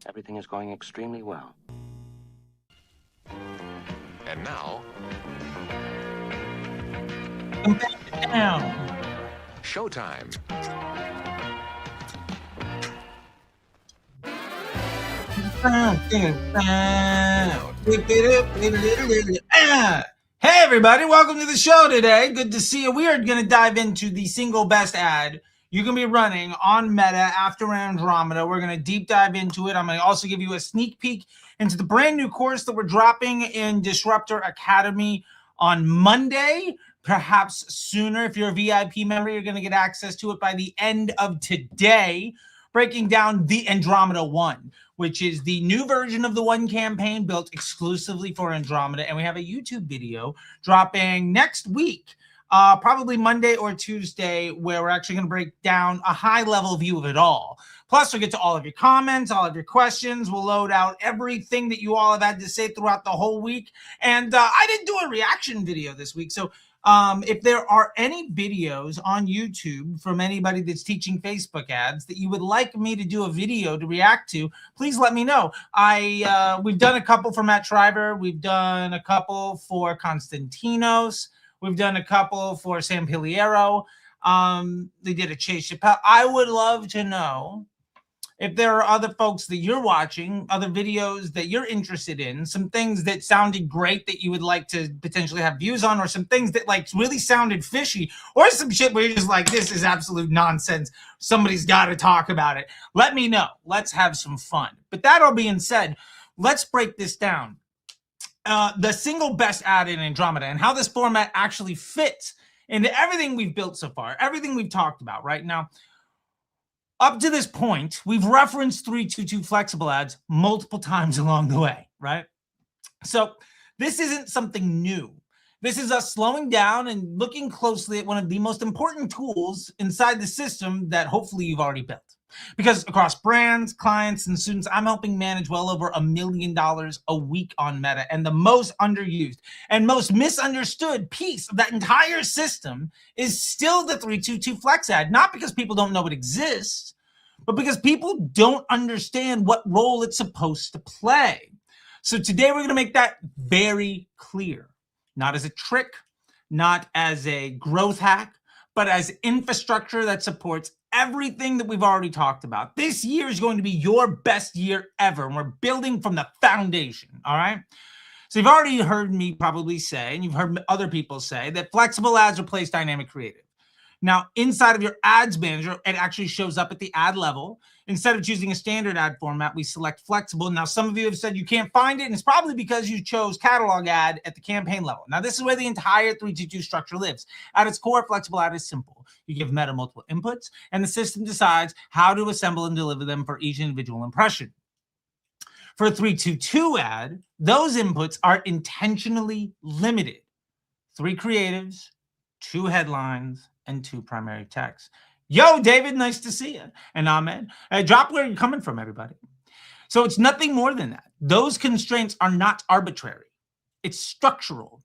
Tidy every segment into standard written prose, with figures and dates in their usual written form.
Everything is going extremely well. And now, Come back down. showtime. Hey everybody, welcome to the show today. Good to see you. We are going to dive into the single best ad you can be running on Meta after Andromeda. We're going to deep dive into it. I'm going to also give you a sneak peek into the brand new course that we're dropping in Disruptor Academy on Monday, perhaps sooner. If you're a VIP member, you're going to get access to it by the end of today, breaking down the Andromeda 1, which is the new version of the One campaign built exclusively for Andromeda. And we have a YouTube video dropping next week, probably Monday or Tuesday, where we're actually going to break down a high-level view of it all. Plus, we'll get to all of your comments, all of your questions. We'll load out everything that you all have had to say throughout the whole week. And I didn't do a reaction video this week, so if there are any videos on YouTube from anybody that's teaching Facebook ads that you would like me to do a video to react to, please let me know. We've done a couple for Matt Shriver. We've done a couple for Constantinos. We've done a couple for Sam Piliero. They did a Chase Chappelle. I would love to know if there are other folks that you're watching, other videos that you're interested in, some things that sounded great that you would like to potentially have views on, or some things that like really sounded fishy, or some shit where you're just like, this is absolute nonsense. Somebody's got to talk about it. Let me know. Let's have some fun. But that all being said, let's break this down. The single best ad in Andromeda and how this format actually fits into everything we've built so far, everything we've talked about right now. Up to this point, we've referenced 322 flexible ads multiple times along the way, right? So this isn't something new. This is us slowing down and looking closely at one of the most important tools inside the system that hopefully you've already built. Because across brands, clients, and students, I'm helping manage well over $1 million a week on Meta. And the most underused and most misunderstood piece of that entire system is still the 322 Flex ad. Not because people don't know it exists, but because people don't understand what role it's supposed to play. So today we're going to make that very clear. Not as a trick, not as a growth hack, but as infrastructure that supports everything that we've already talked about. This year is going to be your best year ever, and we're building from the foundation, all right? So you've already heard me probably say, and you've heard other people say, that flexible ads replace dynamic creative. Now, inside of your ads manager, it actually shows up at the ad level. Instead of choosing a standard ad format, we select flexible. Now, some of you have said you can't find it, and it's probably because you chose catalog ad at the campaign level. Now, this is where the entire 322 structure lives. At its core, flexible ad is simple. You give Meta multiple inputs, and the system decides how to assemble and deliver them for each individual impression. For a 322 ad, those inputs are intentionally limited. 3 creatives, 2 headlines, and 2 primary texts. Yo, David, nice to see you. And Ahmed, drop where you're coming from, everybody. So it's nothing more than that. Those constraints are not arbitrary. It's structural.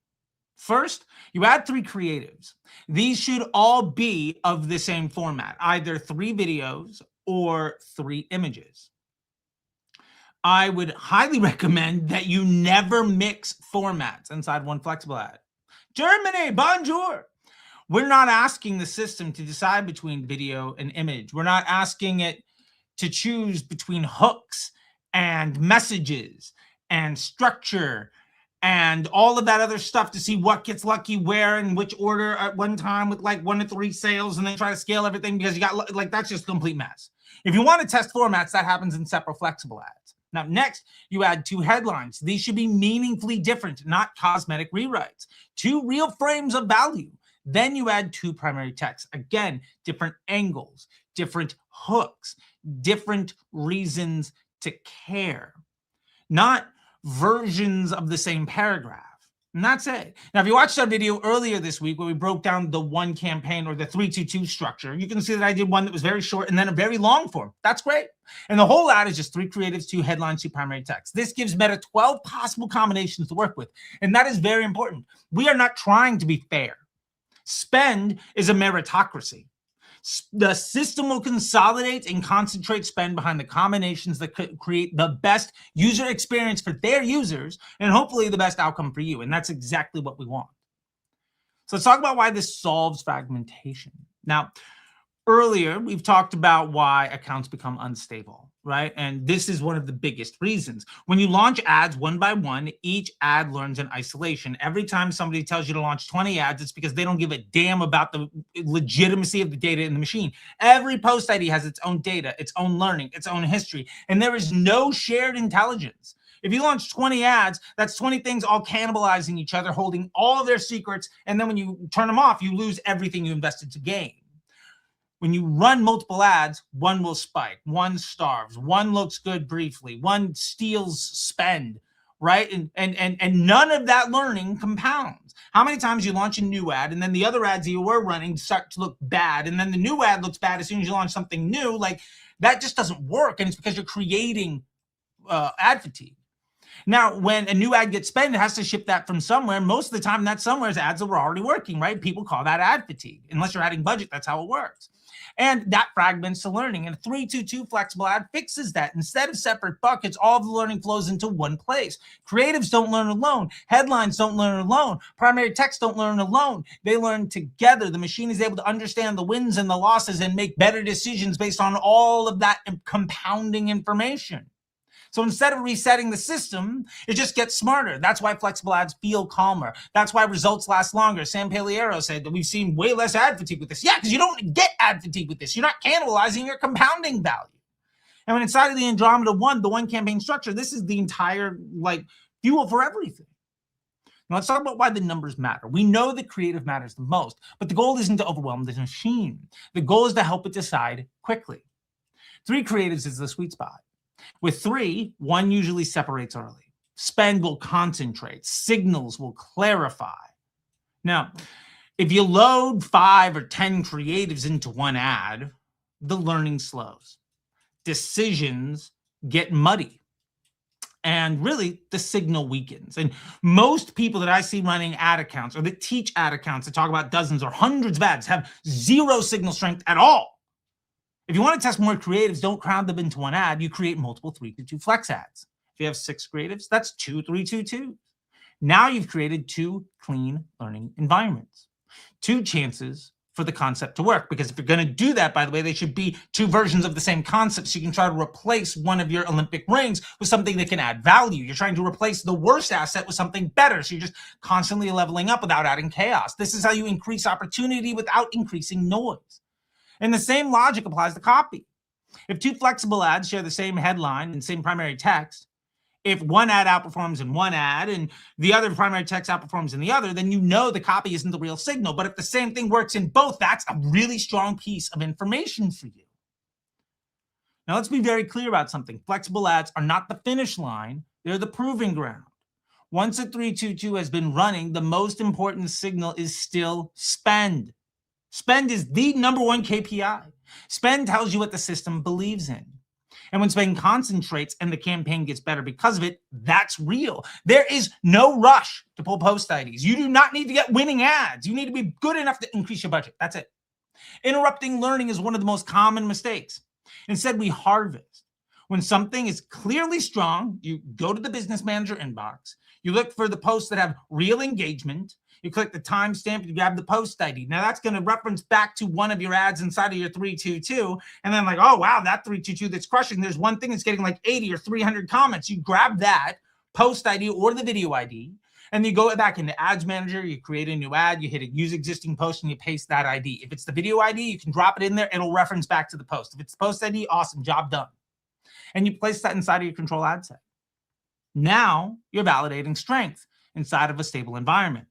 First, you add 3 creatives. These should all be of the same format, either 3 videos or 3 images. I would highly recommend that you never mix formats inside one flexible ad. Germany, bonjour. We're not asking the system to decide between video and image. We're not asking it to choose between hooks and messages and structure and all of that other stuff to see what gets lucky where and which order at one time with like 1 to 3 sales and then try to scale everything because you got like, that's just a complete mess. If you want to test formats, that happens in separate flexible ads. Now, next, you add 2 headlines. These should be meaningfully different, not cosmetic rewrites. 2 real frames of value. Then you add 2 primary texts. Again, different angles, different hooks, different reasons to care. Not versions of the same paragraph. And that's it. Now, if you watched our video earlier this week where we broke down the one campaign or the 322 structure, you can see that I did one that was very short and then a very long form. That's great. And the whole ad is just 3 creatives, 2 headlines, 2 primary texts. This gives Meta 12 possible combinations to work with. And that is very important. We are not trying to be fair. Spend is a meritocracy. The system will consolidate and concentrate spend behind the combinations that could create the best user experience for their users and hopefully the best outcome for you. And that's exactly what we want. So let's talk about why this solves fragmentation. Now, earlier, we've talked about why accounts become unstable, right? And this is one of the biggest reasons. When you launch ads one by one, each ad learns in isolation. Every time somebody tells you to launch 20 ads, it's because they don't give a damn about the legitimacy of the data in the machine. Every post ID has its own data, its own learning, its own history, and there is no shared intelligence. If you launch 20 ads, that's 20 things all cannibalizing each other, holding all of their secrets, and then when you turn them off, you lose everything you invested to gain. When you run multiple ads, one will spike, one starves, one looks good briefly, one steals spend, right? And none of that learning compounds. How many times you launch a new ad and then the other ads you were running start to look bad, and then the new ad looks bad as soon as you launch something new? Like, that just doesn't work, and it's because you're creating ad fatigue. Now, when a new ad gets spent, it has to ship that from somewhere. Most of the time, that somewhere is ads that were already working, right? People call that ad fatigue. Unless you're adding budget, that's how it works. And that fragments the learning. And 322 flexible ad fixes that. Instead of separate buckets, all of the learning flows into one place. Creatives don't learn alone. Headlines don't learn alone. Primary text don't learn alone. They learn together. The machine is able to understand the wins and the losses and make better decisions based on all of that compounding information. So instead of resetting the system, it just gets smarter. That's why flexible ads feel calmer. That's why results last longer. Sam Paliero said that we've seen way less ad fatigue with this. Yeah, because you don't get ad fatigue with this. You're not cannibalizing your compounding value. And when inside of the Andromeda 1, the one campaign structure, this is the entire fuel for everything. Now let's talk about why the numbers matter. We know that creative matters the most, but the goal isn't to overwhelm the machine. The goal is to help it decide quickly. 3 creatives is the sweet spot. With 3, 1 usually separates early. Spend will concentrate. Signals will clarify. Now, if you load 5 or 10 creatives into one ad, the learning slows. Decisions get muddy. And really, the signal weakens. And most people that I see running ad accounts or that teach ad accounts that talk about dozens or hundreds of ads have zero signal strength at all. If you want to test more creatives, don't crowd them into one ad. You create multiple 322 flex ads. If you have 6 creatives, that's 2 322. Now you've created 2 clean learning environments, 2 chances for the concept to work. Because if you're going to do that, by the way, they should be 2 versions of the same concept, so you can try to replace one of your Olympic rings with something that can add value. You're trying to replace the worst asset with something better, so you're just constantly leveling up without adding chaos. This is how you increase opportunity without increasing noise. And the same logic applies to copy. If 2 flexible ads share the same headline and same primary text, if one ad outperforms in one ad and the other primary text outperforms in the other, then you know the copy isn't the real signal. But if the same thing works in both, that's a really strong piece of information for you. Now, let's be very clear about something. Flexible ads are not the finish line. They're the proving ground. Once a 322 has been running, the most important signal is still spend. Spend is the number 1 KPI. Spend tells you what the system believes in. And when spend concentrates and the campaign gets better because of it, that's real. There is no rush to pull post IDs. You do not need to get winning ads. You need to be good enough to increase your budget. That's it. Interrupting learning is one of the most common mistakes. Instead, we harvest. When something is clearly strong, you go to the business manager inbox. You look for the posts that have real engagement. You click the timestamp, you grab the post ID. Now that's going to reference back to one of your ads inside of your 322. And then oh, wow, that 322 that's crushing. There's one thing that's getting 80 or 300 comments. You grab that post ID or the video ID, and you go back into Ads Manager, you create a new ad, you hit it, use existing post, and you paste that ID. If it's the video ID, you can drop it in there. It'll reference back to the post. If it's the post ID, awesome, job done. And you place that inside of your control ad set. Now you're validating strength inside of a stable environment.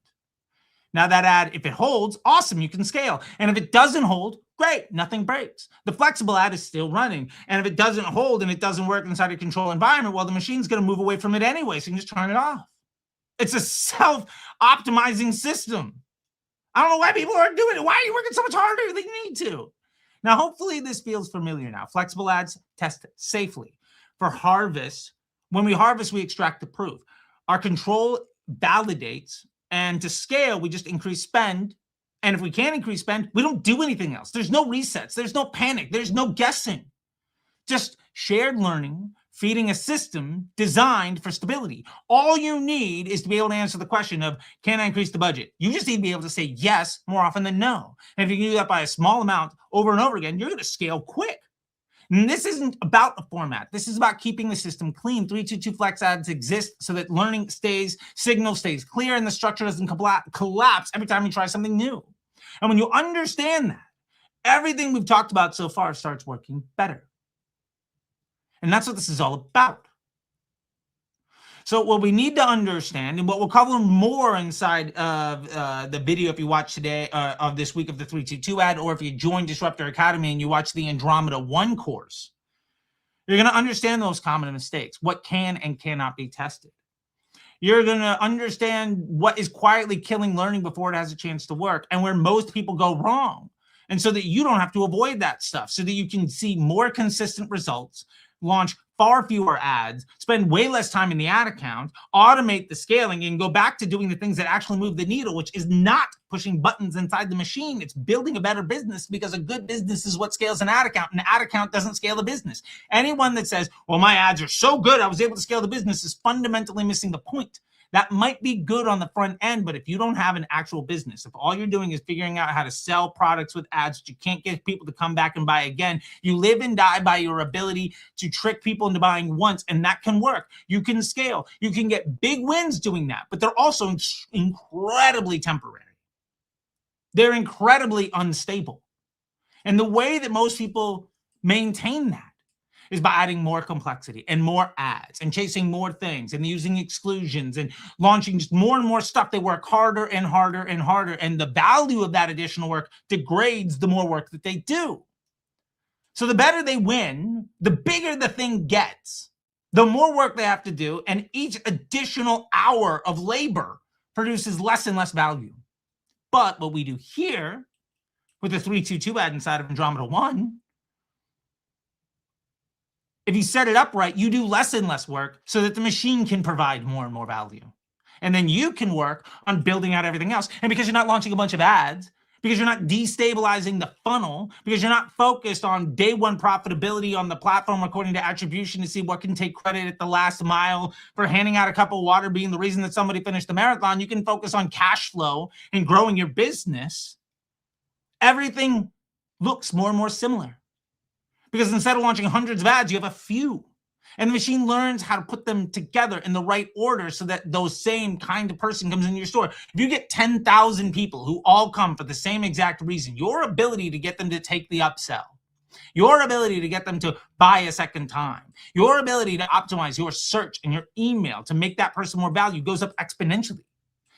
Now that ad, if it holds, awesome, you can scale. And if it doesn't hold, great, nothing breaks. The flexible ad is still running. And if it doesn't hold and it doesn't work inside your control environment, well, the machine's going to move away from it anyway, so you can just turn it off. It's a self-optimizing system. I don't know why people aren't doing it. Why are you working so much harder than you need to? Now, hopefully this feels familiar now. Flexible ads, test it safely. For harvest, when we harvest, we extract the proof. Our control validates. And to scale, we just increase spend And if we can't increase spend, we don't do anything else. There's no resets. There's no panic. There's no guessing. Just shared learning, feeding a system designed for stability. All you need is to be able to answer the question of, can I increase the budget? You just need to be able to say yes more often than no. And if you can do that by a small amount over and over again, you're going to scale quick. And this isn't about a format. This is about keeping the system clean. 322 Flex Ads exists so that learning stays, signal stays clear, and the structure doesn't collapse every time you try something new. And when you understand that, everything we've talked about so far starts working better. And that's what this is all about. So what we need to understand, and what we'll cover more inside of the video if you watch today of this week of the 322 ad, or if you join Disruptor Academy and you watch the Andromeda 1 course, you're going to understand those common mistakes, what can and cannot be tested. You're going to understand what is quietly killing learning before it has a chance to work, and where most people go wrong. And so that you don't have to avoid that stuff, so that you can see more consistent results, launch far fewer ads, spend way less time in the ad account, automate the scaling, and go back to doing the things that actually move the needle, which is not pushing buttons inside the machine. It's building a better business, because a good business is what scales an ad account. An ad account doesn't scale a business. Anyone that says, well, my ads are so good, I was able to scale the business, is fundamentally missing the point. That might be good on the front end, but if you don't have an actual business, if all you're doing is figuring out how to sell products with ads that you can't get people to come back and buy again, you live and die by your ability to trick people into buying once, and that can work. You can scale. You can get big wins doing that, but they're also incredibly temporary. They're incredibly unstable. And the way that most people maintain that is by adding more complexity and more ads and chasing more things and using exclusions and launching just more and more stuff. They work harder and harder and harder. And the value of that additional work degrades the more work that they do. So the better they win, the bigger the thing gets, the more work they have to do. And each additional hour of labor produces less and less value. But what we do here with the 322 ad inside of Andromeda 1, if you set it up right, you do less and less work so that the machine can provide more and more value. And then you can work on building out everything else. And because you're not launching a bunch of ads, because you're not destabilizing the funnel, because you're not focused on day one profitability on the platform according to attribution to see what can take credit at the last mile for handing out a cup of water being the reason that somebody finished the marathon, you can focus on cash flow and growing your business. Everything looks more and more similar. Because instead of launching hundreds of ads, you have a few. And the machine learns how to put them together in the right order so that those same kind of person comes into your store. If you get 10,000 people who all come for the same exact reason, your ability to get them to take the upsell, your ability to get them to buy a second time, your ability to optimize your search and your email to make that person more value goes up exponentially.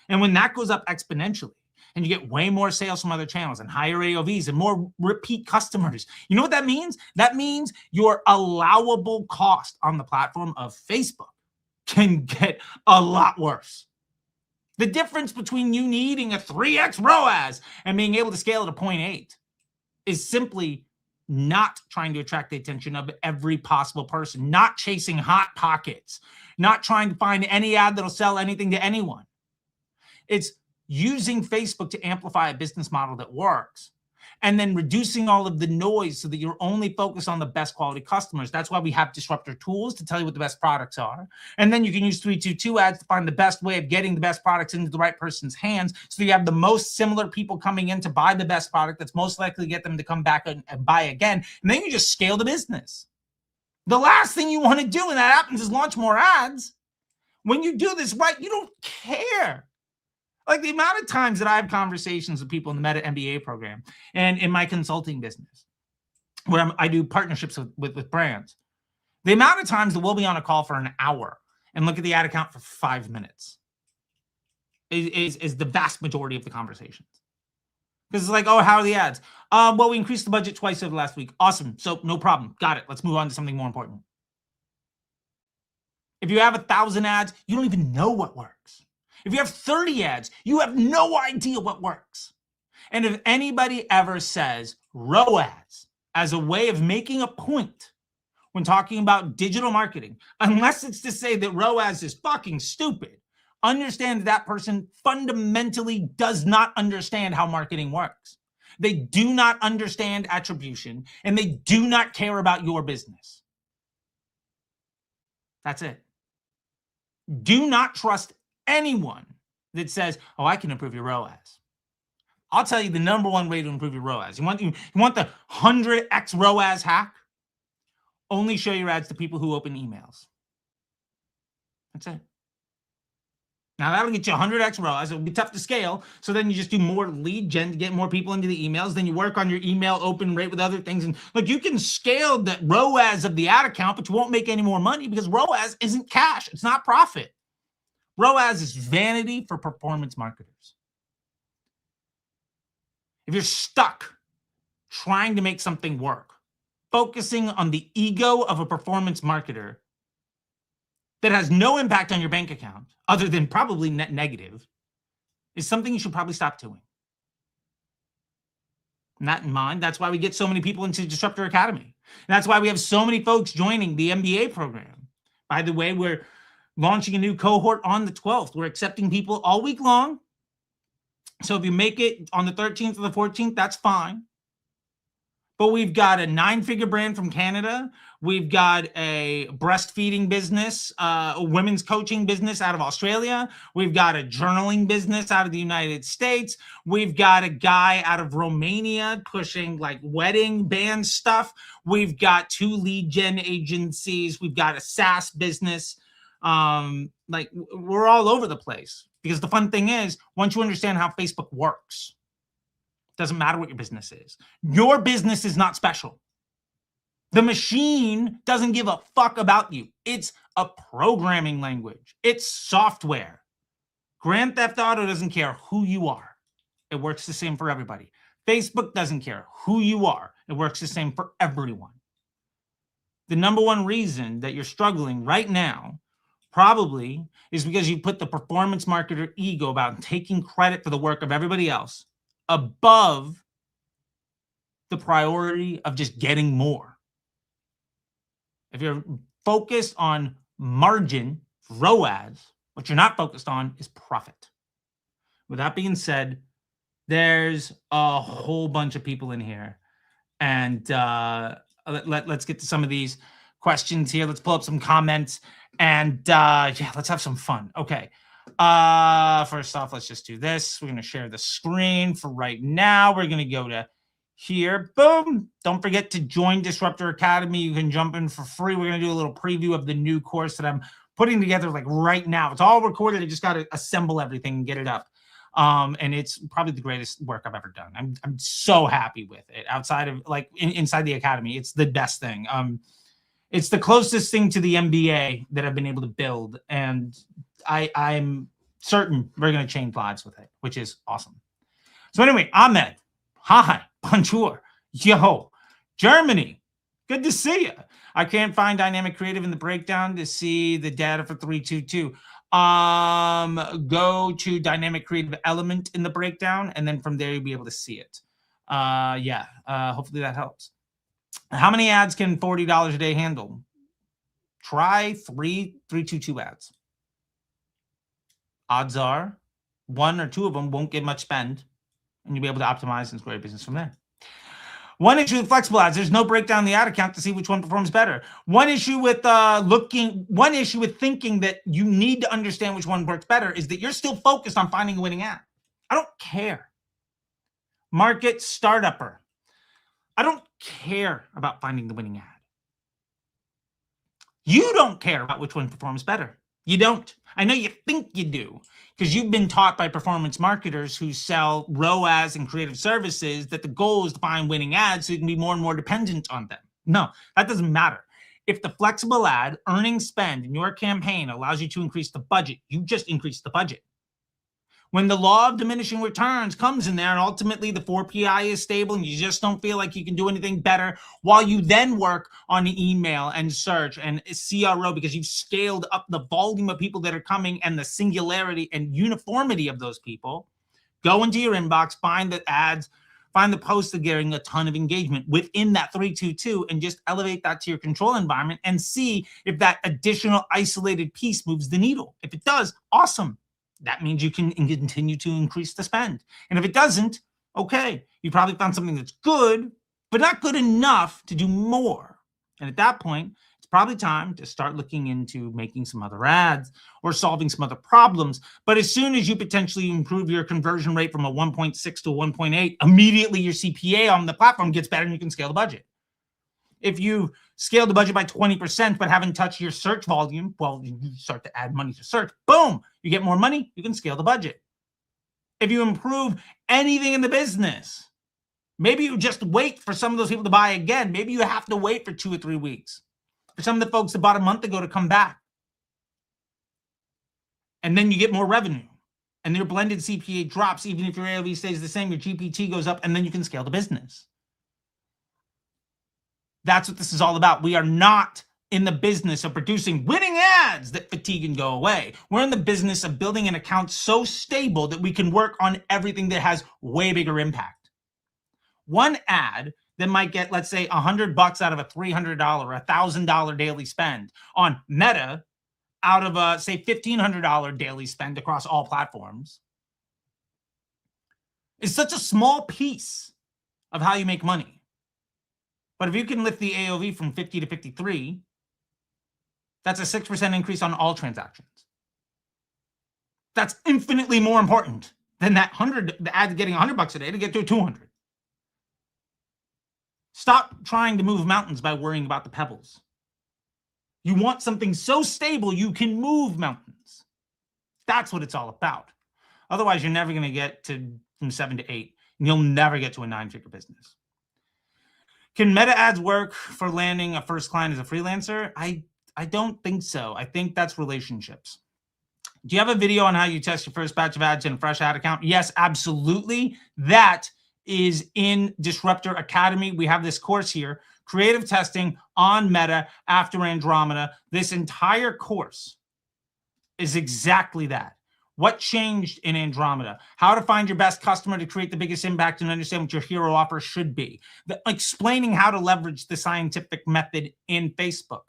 And when that goes up exponentially, and you get way more sales from other channels and higher AOVs and more repeat customers, you know what that means? That means your allowable cost on the platform of Facebook can get a lot worse. The difference between you needing a 3x ROAS and being able to scale to 0.8 is simply not trying to attract the attention of every possible person, not chasing hot pockets, not trying to find any ad that'll sell anything to anyone. It's using Facebook to amplify a business model that works, and then reducing all of the noise so that you're only focused on the best quality customers. That's why we have disruptor tools to tell you what the best products are. And then you can use 322 ads to find the best way of getting the best products into the right person's hands, so you have the most similar people coming in to buy the best product that's most likely to get them to come back and buy again. And then you just scale the business. The last thing you want to do when that happens is launch more ads. When you do this right, you don't care. Like the amount of times that I have conversations with people in the Meta MBA program and in my consulting business, where I do partnerships with brands, the amount of times that we'll be on a call for an hour and look at the ad account for 5 minutes is the vast majority of the conversations. Because it's like, oh, how are the ads? Well, we increased the budget twice over the last week. Awesome. So no problem. Got it. Let's move on to something more important. If you have 1,000 ads, you don't even know what works. If you have 30 ads, you have no idea what works. And if anybody ever says ROAS as a way of making a point when talking about digital marketing, unless it's to say that ROAS is fucking stupid, understand that person fundamentally does not understand how marketing works. They do not understand attribution, and they do not care about your business. That's it. Do not trust anyone that says, oh, I can improve your ROAS. I'll tell you the number one way to improve your ROAS. You want the 100x ROAS hack? Only show your ads to people who open emails. That's it. Now, that'll get you 100x ROAS. It'll be tough to scale. So then you just do more lead gen to get more people into the emails. Then you work on your email open rate with other things. And look, you can scale the ROAS of the ad account, but you won't make any more money because ROAS isn't cash. It's not profit. ROAS is vanity for performance marketers. If you're stuck trying to make something work, focusing on the ego of a performance marketer that has no impact on your bank account, other than probably net negative, is something you should probably stop doing. And that in mind, that's why we get so many people into Disruptor Academy. And that's why we have so many folks joining the MBA program. By the way, we're launching a new cohort on the 12th. We're accepting people all week long. So if you make it on the 13th or the 14th, that's fine. But we've got a 9-figure brand from Canada. We've got a breastfeeding business, a women's coaching business out of Australia. We've got a journaling business out of the United States. We've got a guy out of Romania pushing like wedding band stuff. We've got 2 lead gen agencies. We've got a SaaS business. Like we're all over the place, because the fun thing is, once you understand how Facebook works, doesn't matter what your business is. Your business is not special. The machine doesn't give a fuck about you. It's a programming language. It's software. Grand Theft Auto doesn't care who you are. It works the same for everybody. Facebook doesn't care who you are. It works the same for everyone. The number one reason that you're struggling right now probably is because you put the performance marketer ego about taking credit for the work of everybody else above the priority of just getting more. If you're focused on margin, ROAS, what you're not focused on is profit. With that being said, there's a whole bunch of people in here. And let's get to some of these questions here. Let's pull up some comments. And yeah, let's have some fun. Okay. First off, let's just do this. We're going to share the screen for right now. We're going to go to here. Boom. Don't forget to join Disruptor Academy. You can jump in for free. We're going to do a little preview of the new course that I'm putting together like right now. It's all recorded. I just got to assemble everything and get it up. And it's probably the greatest work I've ever done. I'm so happy with it. Outside of like inside the academy, it's the best thing. It's the closest thing to the MBA that I've been able to build. And I'm certain we're going to change lives with it, which is awesome. So anyway, Ahmed, hi, bonjour, yo, Germany, good to see you. I can't find dynamic creative in the breakdown to see the data for 322. Go to dynamic creative element in the breakdown, and then from there you'll be able to see it. Yeah, hopefully that helps. How many ads can $40 a day handle? Try 322 ads. Odds are 1 or 2 of them won't get much spend, and you'll be able to optimize and grow your business from there. One issue with flexible ads, there's no breakdown in the ad account to see which one performs better. One issue with thinking that you need to understand which one works better is that you're still focused on finding a winning ad. I don't care. Market startupper. I don't care about finding the winning ad. You don't care about which one performs better. You don't. I know you think you do, because you've been taught by performance marketers who sell ROAS and creative services that the goal is to find winning ads so you can be more and more dependent on them. No, that doesn't matter. If the flexible ad earning spend in your campaign allows you to increase the budget, you just increase the budget. When the law of diminishing returns comes in there and ultimately the 4PI is stable and you just don't feel like you can do anything better, while you then work on email and search and CRO because you've scaled up the volume of people that are coming and the singularity and uniformity of those people, go into your inbox, find the ads, find the posts that are getting a ton of engagement within that 322 and just elevate that to your control environment and see if that additional isolated piece moves the needle. If it does, awesome. that means you can continue to increase the spend. And if it doesn't, okay, you probably found something that's good, but not good enough to do more. And at that point, it's probably time to start looking into making some other ads or solving some other problems. But as soon as you potentially improve your conversion rate from a 1.6 to a 1.8, immediately your CPA on the platform gets better and you can scale the budget. If you scale the budget by 20% but haven't touched your search volume, well, you start to add money to search. Boom, you get more money, you can scale the budget. If you improve anything in the business, maybe you just wait for some of those people to buy again. Maybe you have to wait for 2 or 3 weeks for some of the folks that bought a month ago to come back. And then you get more revenue. And your blended CPA drops. Even if your AOV stays the same, your GPT goes up, and then you can scale the business. That's what this is all about. We are not in the business of producing winning ads that fatigue and go away. We're in the business of building an account so stable that we can work on everything that has way bigger impact. One ad that might get, let's say, $100 out of a $300 or $1,000 daily spend on Meta out of a, say, $1,500 daily spend across all platforms is such a small piece of how you make money. But if you can lift the AOV from 50 to 53, that's a 6% increase on all transactions. That's infinitely more important than that the ad getting $100 a day to get to 200. Stop trying to move mountains by worrying about the pebbles. You want something so stable you can move mountains. That's what it's all about. Otherwise, you're never going to get from 7 to 8, and you'll never get to a 9-figure business. Can meta ads work for landing a first client as a freelancer? I don't think so. I think that's relationships. Do you have a video on how you test your first batch of ads in a fresh ad account? Yes, absolutely. That is in Disruptor Academy. We have this course here, Creative Testing on Meta after Andromeda. This entire course is exactly that. What changed in Andromeda? How to find your best customer to create the biggest impact and understand what your hero offer should be. Explaining how to leverage the scientific method in Facebook.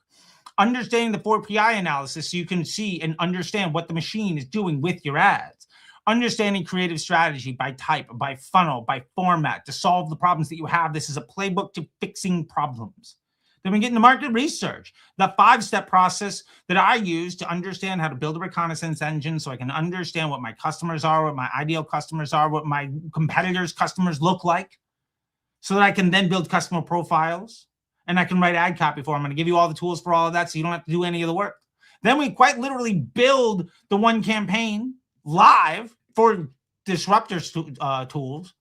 Understanding the 4PI analysis so you can see and understand what the machine is doing with your ads. Understanding creative strategy by type, by funnel, by format to solve the problems that you have. This is a playbook to fixing problems. Then we get into market research, the 5-step process that I use to understand how to build a reconnaissance engine so I can understand what my customers are, what my ideal customers are, what my competitors' customers look like, so that I can then build customer profiles and I can write ad copy for them. I'm going to give you all the tools for all of that so you don't have to do any of the work. Then we quite literally build the one campaign live for Disruptor tools.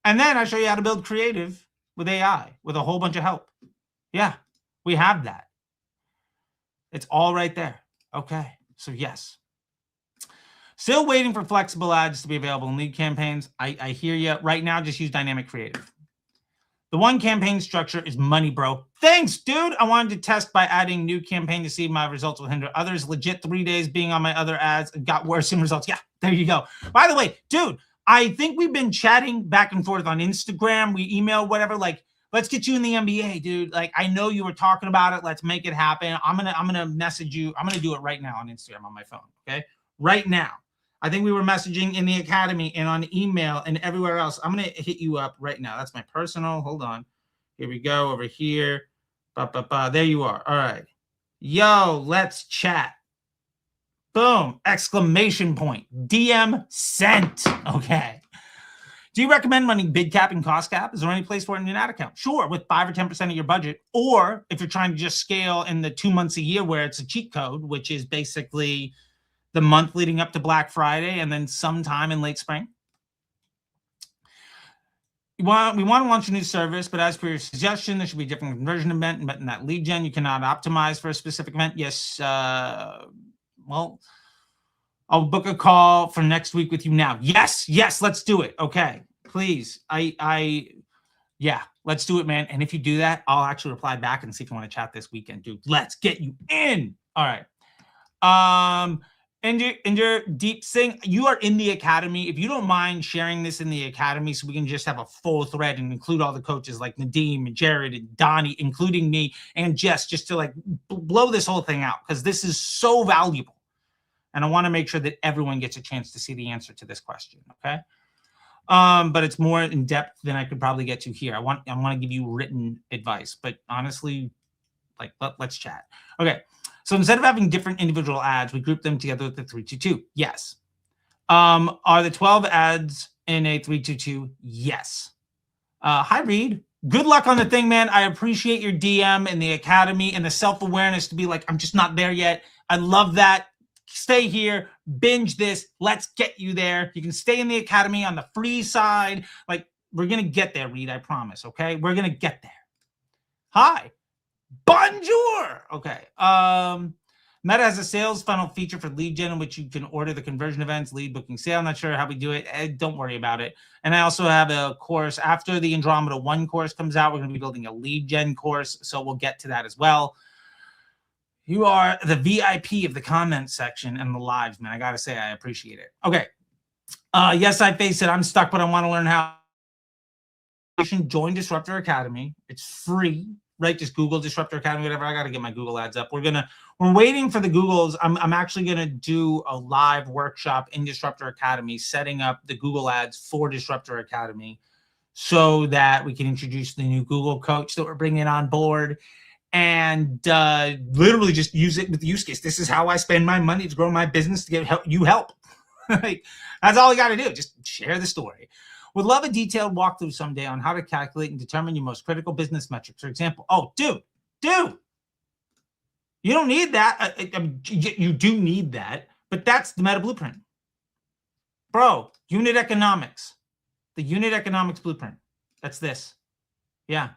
And then I show you how to build creative with AI with a whole bunch of help. Yeah, we have that. It's all right there. Okay, so yes. Still waiting for flexible ads to be available in lead campaigns. I hear you. Right now, just use dynamic creative. The one campaign structure is money, bro. Thanks, dude. I wanted to test by adding new campaign to see if my results will hinder others. Legit 3 days being on my other ads got worse in results. Yeah, there you go. By the way, dude, I think we've been chatting back and forth on Instagram. We email, whatever, like, let's get you in the NBA, dude. Like, I know you were talking about it. Let's make it happen. I'm gonna message you. I'm gonna do it right now on Instagram on my phone. Okay, right now. I think we were messaging in the academy and on email and everywhere else. I'm gonna hit you up right now. That's my personal. Hold on. Here we go. Over here. There you are. All right. Yo, let's chat. Boom! Exclamation point. DM sent. Okay. Do you recommend running bid cap and cost cap? Is there any place for it in an ad account? Sure, with 5 or 10% of your budget. Or if you're trying to just scale in the 2 months a year where it's a cheat code, which is basically the month leading up to Black Friday and then sometime in late spring. We want to launch a new service, but as per your suggestion, there should be a different conversion event. But in that lead gen, you cannot optimize for a specific event. Yes. Well, I'll book a call for next week with you now. Yes, let's do it. Okay, please. Yeah, let's do it, man. And if you do that, I'll actually reply back and see if you want to chat this weekend, dude. Let's get you in. All right. And your deep thing, you are in the academy. If you don't mind sharing this in the academy so we can just have a full thread and include all the coaches like Nadeem and Jared and Donnie, including me and Jess, just to like blow this whole thing out because this is so valuable. And I want to make sure that everyone gets a chance to see the answer to this question, okay? But it's more in depth than I could probably get to here. I want to give you written advice, but honestly, like let's chat. Okay, so instead of having different individual ads, we group them together with the 322. Yes. Are the 12 ads in a 322? Yes. Hi, Reed. Good luck on the thing, man. I appreciate your DM and the academy and the self-awareness to be like, I'm just not there yet. I love that. Stay here, binge this. Let's get you there. You can stay in the academy on the free side. Like, we're going to get there, Reed. I promise. Okay. We're going to get there. Hi. Bonjour. Okay. Meta has a sales funnel feature for lead gen in which you can order the conversion events, lead booking sale. I'm not sure how we do it. Don't worry about it. And I also have a course after the Andromeda 1 course comes out. We're going to be building a lead gen course. So we'll get to that as well. You are the VIP of the comment section and the lives, man. I got to say, I appreciate it. Okay. Yes, I face it. I'm stuck, but I want to learn how. Join Disruptor Academy. It's free, right? Just Google Disruptor Academy, whatever. I got to get my Google ads up. We're waiting for the Googles. I'm actually going to do a live workshop in Disruptor Academy, setting up the Google ads for Disruptor Academy so that we can introduce the new Google coach that we're bringing on board. And literally just use it with the use case. This is how I spend my money to grow my business to get help. Like, that's all you got to do. Just share the story. Would love a detailed walkthrough someday on how to calculate and determine your most critical business metrics. For example, dude, you don't need that. You do need that, but that's the Meta blueprint. Bro, unit economics. The unit economics blueprint. That's this. Yeah.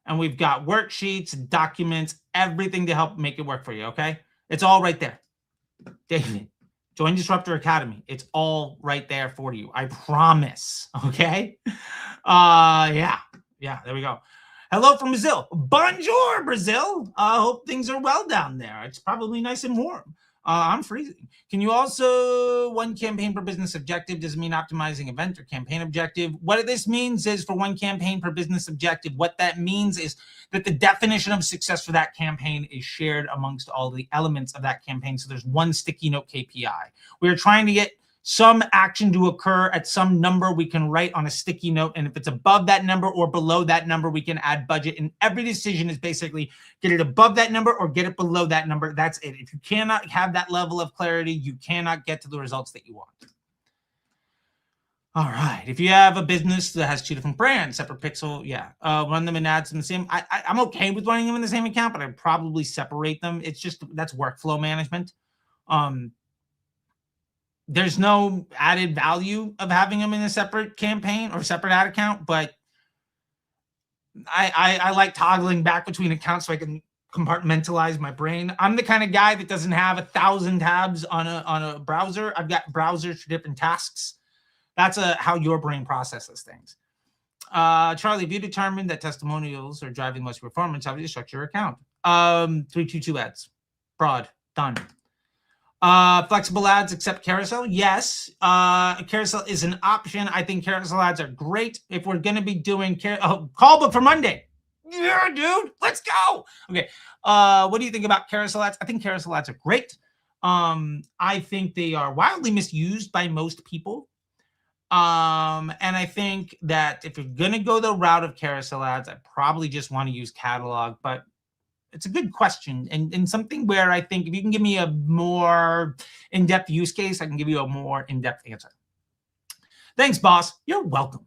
And we've got worksheets, documents, everything to help make it work for you, okay? It's all right there. David, join Disruptor Academy. It's all right there for you. I promise, okay? Yeah, there we go. Hello from Brazil. Bonjour, Brazil. I hope things are well down there. It's probably nice and warm. I'm freezing. Can you also, one campaign per business objective doesn't mean optimizing event or campaign objective. What this means is for one campaign per business objective, what that means is that the definition of success for that campaign is shared amongst all the elements of that campaign. So there's one sticky note KPI. We're trying to get some action to occur at some number we can write on a sticky note. And if it's above that number or below that number, we can add budget. And every decision is basically get it above that number or get it below that number. That's it. If you cannot have that level of clarity, you cannot get to the results that you want. All right. If you have a business that has two different brands, separate pixel, run them in ads in the same. I'm okay with running them in the same account, but I'd probably separate them. It's just, that's workflow management. There's no added value of having them in a separate campaign or separate ad account, but I like toggling back between accounts so I can compartmentalize my brain. I'm the kind of guy that doesn't have 1,000 tabs on a browser. I've got browsers for different tasks. That's how your brain processes things. Charlie, if you determine that testimonials are driving most performance, how do you structure your account? 322 ads. Broad. Done. Flexible ads except carousel? Yes. Carousel is an option. I think carousel ads are great. If we're going to be doing call book for Monday. Yeah, dude, let's go. Okay. What do you think about carousel ads? I think carousel ads are great. I think they are wildly misused by most people. And I think that if you're going to go the route of carousel ads, I probably just want to use catalog, but it's a good question and something where I think if you can give me a more in-depth use case, I can give you a more in-depth answer. Thanks, boss. You're welcome.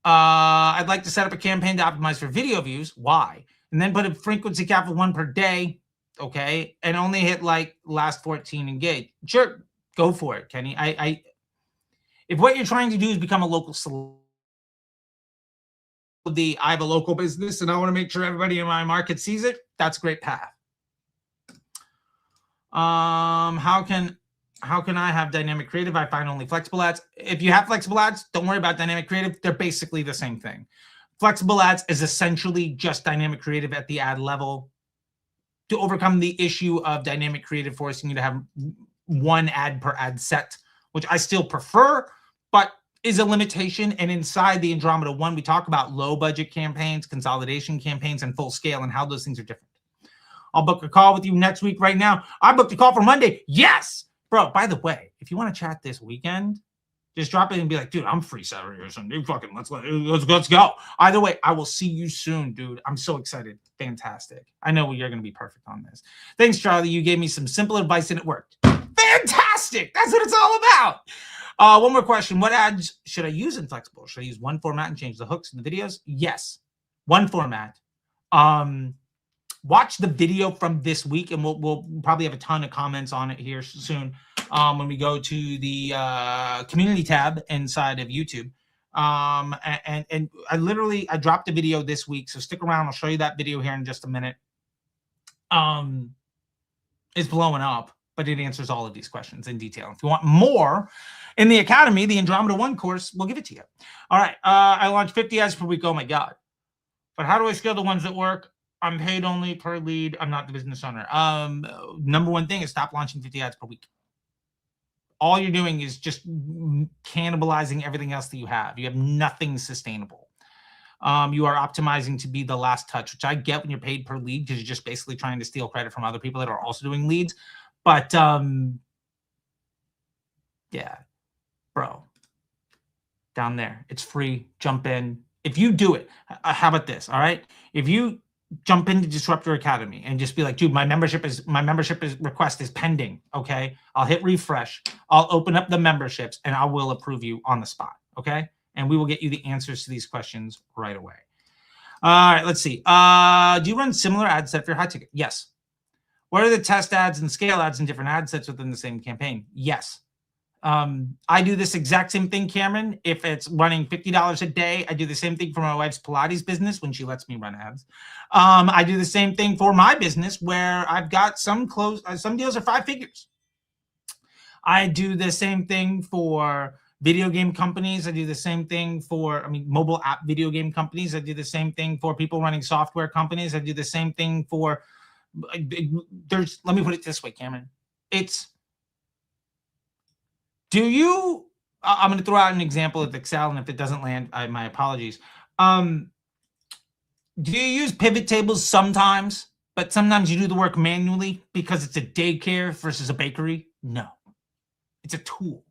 I'd like to set up a campaign to optimize for video views. Why? And then put a frequency cap of 1 per day. Okay. And only hit like last 14 engaged. Sure. Go for it, Kenny. If what you're trying to do is become a local celebrity, I have a local business and I want to make sure everybody in my market sees it, that's a great path. How can I have dynamic creative? I find only flexible ads. If you have flexible ads, don't worry about dynamic creative. They're basically the same thing. Flexible ads is essentially just dynamic creative at the ad level to overcome the issue of dynamic creative forcing you to have one ad per ad set, which I still prefer, but is a limitation. And inside the Andromeda 1, we talk about low budget campaigns, consolidation campaigns, and full scale and how those things are different. I'll book a call with you next week right now. I booked a call for Monday. Yes. Bro, by the way, if you want to chat this weekend, just drop it and be like, dude, I'm free Saturday or Sunday. Fucking let's go. Either way, I will see you soon, dude. I'm so excited. Fantastic. I know you're going to be perfect on this. Thanks, Charlie. You gave me some simple advice and it worked. Fantastic. That's what it's all about. One more question. What ads should I use in Flexible? Should I use one format and change the hooks and the videos? Yes. One format. Watch the video from this week, and we'll probably have a ton of comments on it here soon when we go to the community tab inside of YouTube. And I dropped a video this week, so stick around. I'll show you that video here in just a minute. It's blowing up, but it answers all of these questions in detail. If you want more in the Academy, the Andromeda 1 course, we'll give it to you. All right, I launched 50 ads per week. Oh my God. But how do I scale the ones that work? I'm paid only per lead. I'm not the business owner. Number one thing is stop launching 50 ads per week. All you're doing is just cannibalizing everything else that you have. You have nothing sustainable. You are optimizing to be the last touch, which I get when you're paid per lead because you're just basically trying to steal credit from other people that are also doing leads. But yeah, bro, down there, it's free. Jump in. If you do it, how about this? All right, if you jump into Disruptor Academy and just be like, dude, my membership request is pending. Okay, I'll hit refresh. I'll open up the memberships and I will approve you on the spot. Okay, and we will get you the answers to these questions right away. All right, let's see. Do you run similar ad set for your high ticket? Yes. What are the test ads and scale ads in different ad sets within the same campaign? Yes. I do this exact same thing, Cameron. If it's running $50 a day, I do the same thing for my wife's Pilates business when she lets me run ads. I do the same thing for my business where I've got some deals are 5 figures. I do the same thing for video game companies. I do the same thing for, mobile app video game companies. I do the same thing for people running software companies. I do the same thing for, let me put it this way, Cameron. I'm going to throw out an example of Excel, and if it doesn't land, my apologies. Do you use pivot tables sometimes, but sometimes you do the work manually because it's a daycare versus a bakery? No. It's a tool.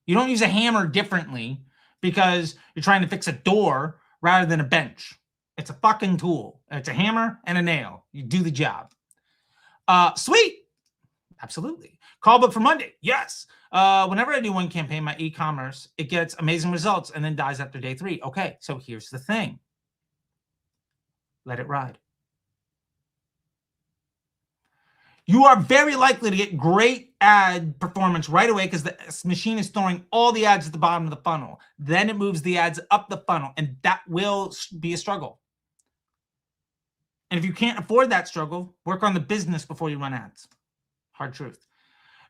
You don't use a hammer differently because you're trying to fix a door rather than a bench. It's a fucking tool. It's a hammer and a nail. You do the job. Sweet. Absolutely. Call book for Monday. Yes. Whenever I do one campaign, my e-commerce, it gets amazing results and then dies after day 3. Okay, so here's the thing. Let it ride. You are very likely to get great ad performance right away because the machine is throwing all the ads at the bottom of the funnel. Then it moves the ads up the funnel, and that will be a struggle. And if you can't afford that struggle, work on the business before you run ads. Hard truth.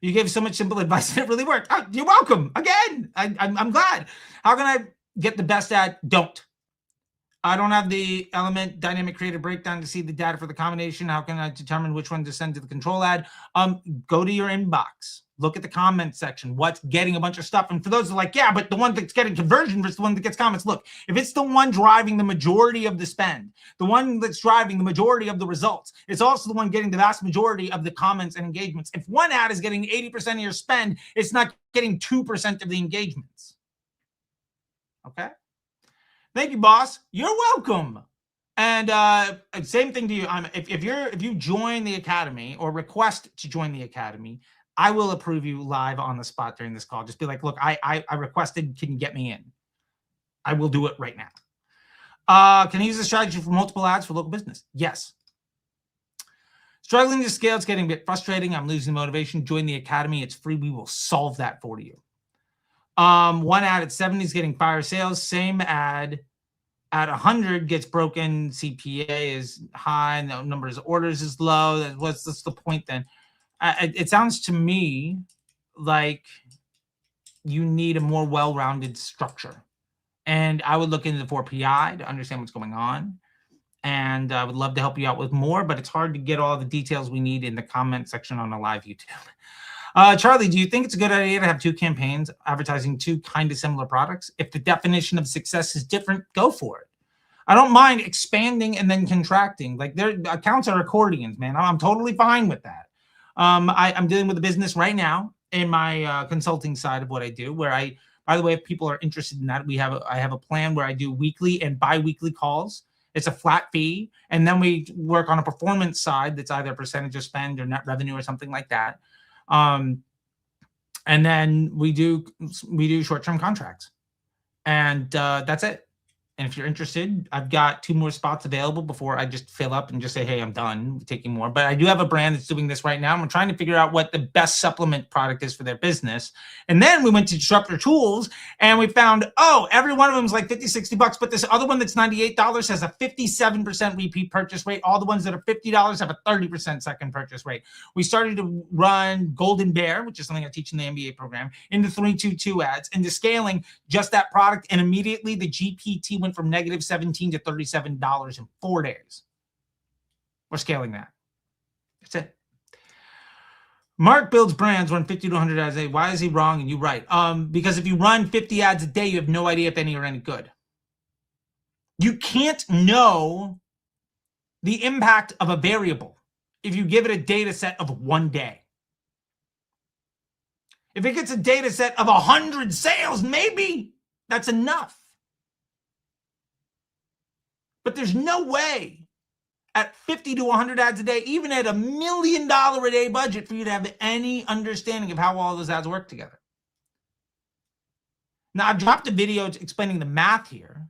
You gave so much simple advice and it really worked. Oh, you're welcome. Again, I'm glad. How can I get the best ad? Don't. I don't have the element dynamic creative breakdown to see the data for the combination. How can I determine which one to send to the control ad? Go to your inbox. Look at the comment section. What's getting a bunch of stuff? And for those who are like, yeah, but the one that's getting conversion versus the one that gets comments. Look, if it's the one driving the majority of the spend, the one that's driving the majority of the results, it's also the one getting the vast majority of the comments and engagements. If one ad is getting 80% of your spend, it's not getting 2% of the engagements. Okay? Thank you, boss. You're welcome. And same thing to you. If you join the Academy or request to join the Academy, I will approve you live on the spot during this call. Just be like, look, I requested, can you get me in? I will do it right now. Can I use this strategy for multiple ads for local business? Yes. Struggling to scale, it's getting a bit frustrating. I'm losing motivation. Join the Academy. It's free. We will solve that for you. One ad at 70 is getting fire sales. Same ad at 100 gets broken. CPA is high. No numbers of orders is low. What's the point then? It sounds to me like you need a more well-rounded structure. And I would look into the 4PI to understand what's going on. And I would love to help you out with more, but it's hard to get all the details we need in the comment section on a live YouTube. Charlie, do you think it's a good idea to have 2 campaigns advertising 2 kind of similar products? If the definition of success is different, go for it. I don't mind expanding and then contracting. Like their accounts are accordions, man. I'm totally fine with that. I'm dealing with a business right now in my consulting side of what I do, where by the way, if people are interested in that, I have a plan where I do weekly and bi-weekly calls. It's a flat fee. And then we work on a performance side that's either a percentage of spend or net revenue or something like that. And then we do short-term contracts. And that's it. And if you're interested, I've got 2 more spots available before I just fill up and just say, hey, I'm done taking more. But I do have a brand that's doing this right now. I'm trying to figure out what the best supplement product is for their business. And then we went to Disruptor Tools and we found, every one of them is like $50-$60, but this other one that's $98 has a 57% repeat purchase rate. All the ones that are $50 have a 30% second purchase rate. We started to run Golden Bear, which is something I teach in the MBA program, into 322 ads, into scaling just that product. And immediately the GPT went from -$17 to $37 in 4 days. We're scaling that. That's it. Mark builds brands, run 50 to 100 ads a day. Why is he wrong? And you're right. Because if you run 50 ads a day, you have no idea if any are any good. You can't know the impact of a variable if you give it a data set of 1 day. If it gets a data set of 100 sales, maybe that's enough. But there's no way at 50 to 100 ads a day, even at $1 million a day budget, for you to have any understanding of how all those ads work together. Now, I've dropped a video explaining the math here,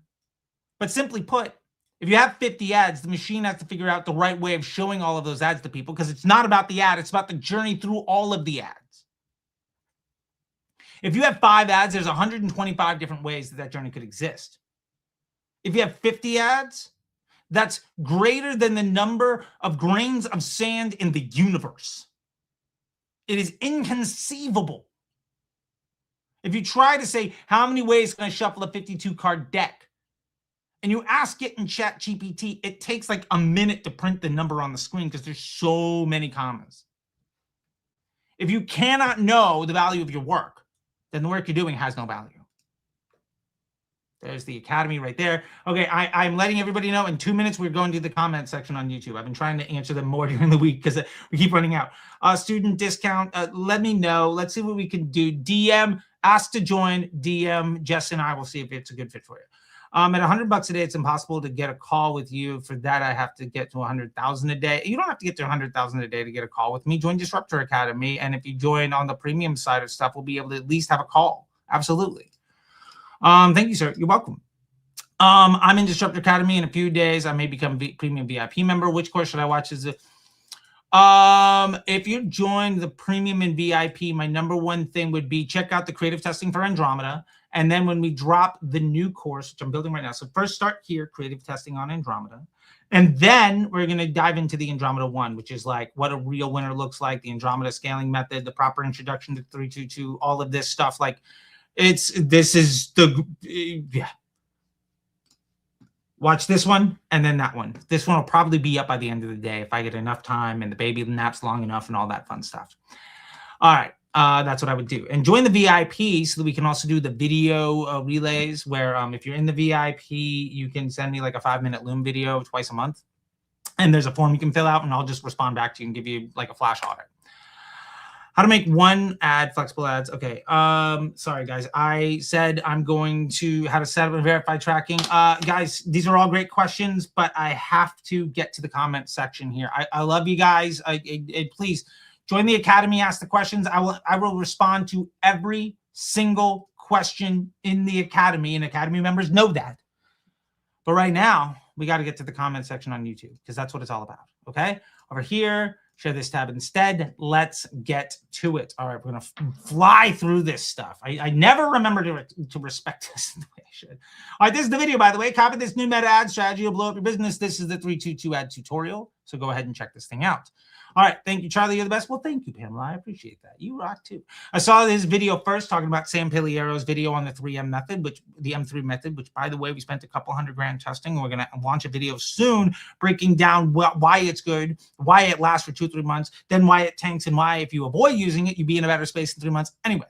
but simply put, if you have 50 ads, the machine has to figure out the right way of showing all of those ads to people, because it's not about the ad, it's about the journey through all of the ads. If you have 5 ads, there's 125 different ways that journey could exist. If you have 50 ads, that's greater than the number of grains of sand in the universe. It is inconceivable. If you try to say, how many ways can I shuffle a 52-card deck? And you ask it in ChatGPT, it takes like a minute to print the number on the screen because there's so many commas. If you cannot know the value of your work, then the work you're doing has no value. There's the Academy right there. Okay, I'm letting everybody know in 2 minutes we're going to the comment section on YouTube. I've been trying to answer them more during the week because we keep running out. Student discount, let me know. Let's see what we can do. DM, ask to join, DM, Jess and I will see if it's a good fit for you. At $100 a day, it's impossible to get a call with you. For that, I have to get to 100,000 a day. You don't have to get to 100,000 a day to get a call with me. Join Disruptor Academy, and if you join on the premium side of stuff, we'll be able to at least have a call. Absolutely. Thank you, sir. You're welcome. I'm in Disruptor Academy in a few days. I may become a premium VIP member. Which course should I watch? If you join the premium and VIP, my number one thing would be check out the creative testing for Andromeda. And then when we drop the new course, which I'm building right now. So first start here, creative testing on Andromeda. And then we're going to dive into the Andromeda 1, which is like what a real winner looks like, the Andromeda scaling method, the proper introduction to 322, all of this stuff. Like, watch this one and then that one. This one will probably be up by the end of the day if I get enough time and the baby naps long enough and all that fun stuff. All right, that's what I would do. And join the VIP so that we can also do the video relays where if you're in the VIP, you can send me like a 5-minute Loom video twice a month. And there's a form you can fill out and I'll just respond back to you and give you like a flash audit. How to make one ad, flexible ads. Okay. Sorry, guys. I said I'm going to how to set up and verify tracking. Guys, these are all great questions, but I have to get to the comment section here. I love you guys. Please join the Academy. Ask the questions. I will respond to every single question in the Academy, and Academy members know that. But right now, we got to get to the comment section on YouTube because that's what it's all about. Okay. Over here. Share this tab instead. Let's get to it. All right, we're going to fly through this stuff. I never remember to respect this the way I should. All right, this is the video, by the way. Copy this new meta ad strategy. You'll blow up your business. This is the 322 ad tutorial. So go ahead and check this thing out. All right, thank you, Charlie. You're the best. Well, thank you, Pamela. I appreciate that. You rock, too. I saw this video first talking about Sam Piliero's video on the 3M method, the M3 method, which, by the way, we spent a couple $100,000 testing. And we're going to launch a video soon breaking down why it's good, why it lasts for 2-3 months, then why it tanks, and why if you avoid using it, you'd be in a better space in 3 months. Anyway,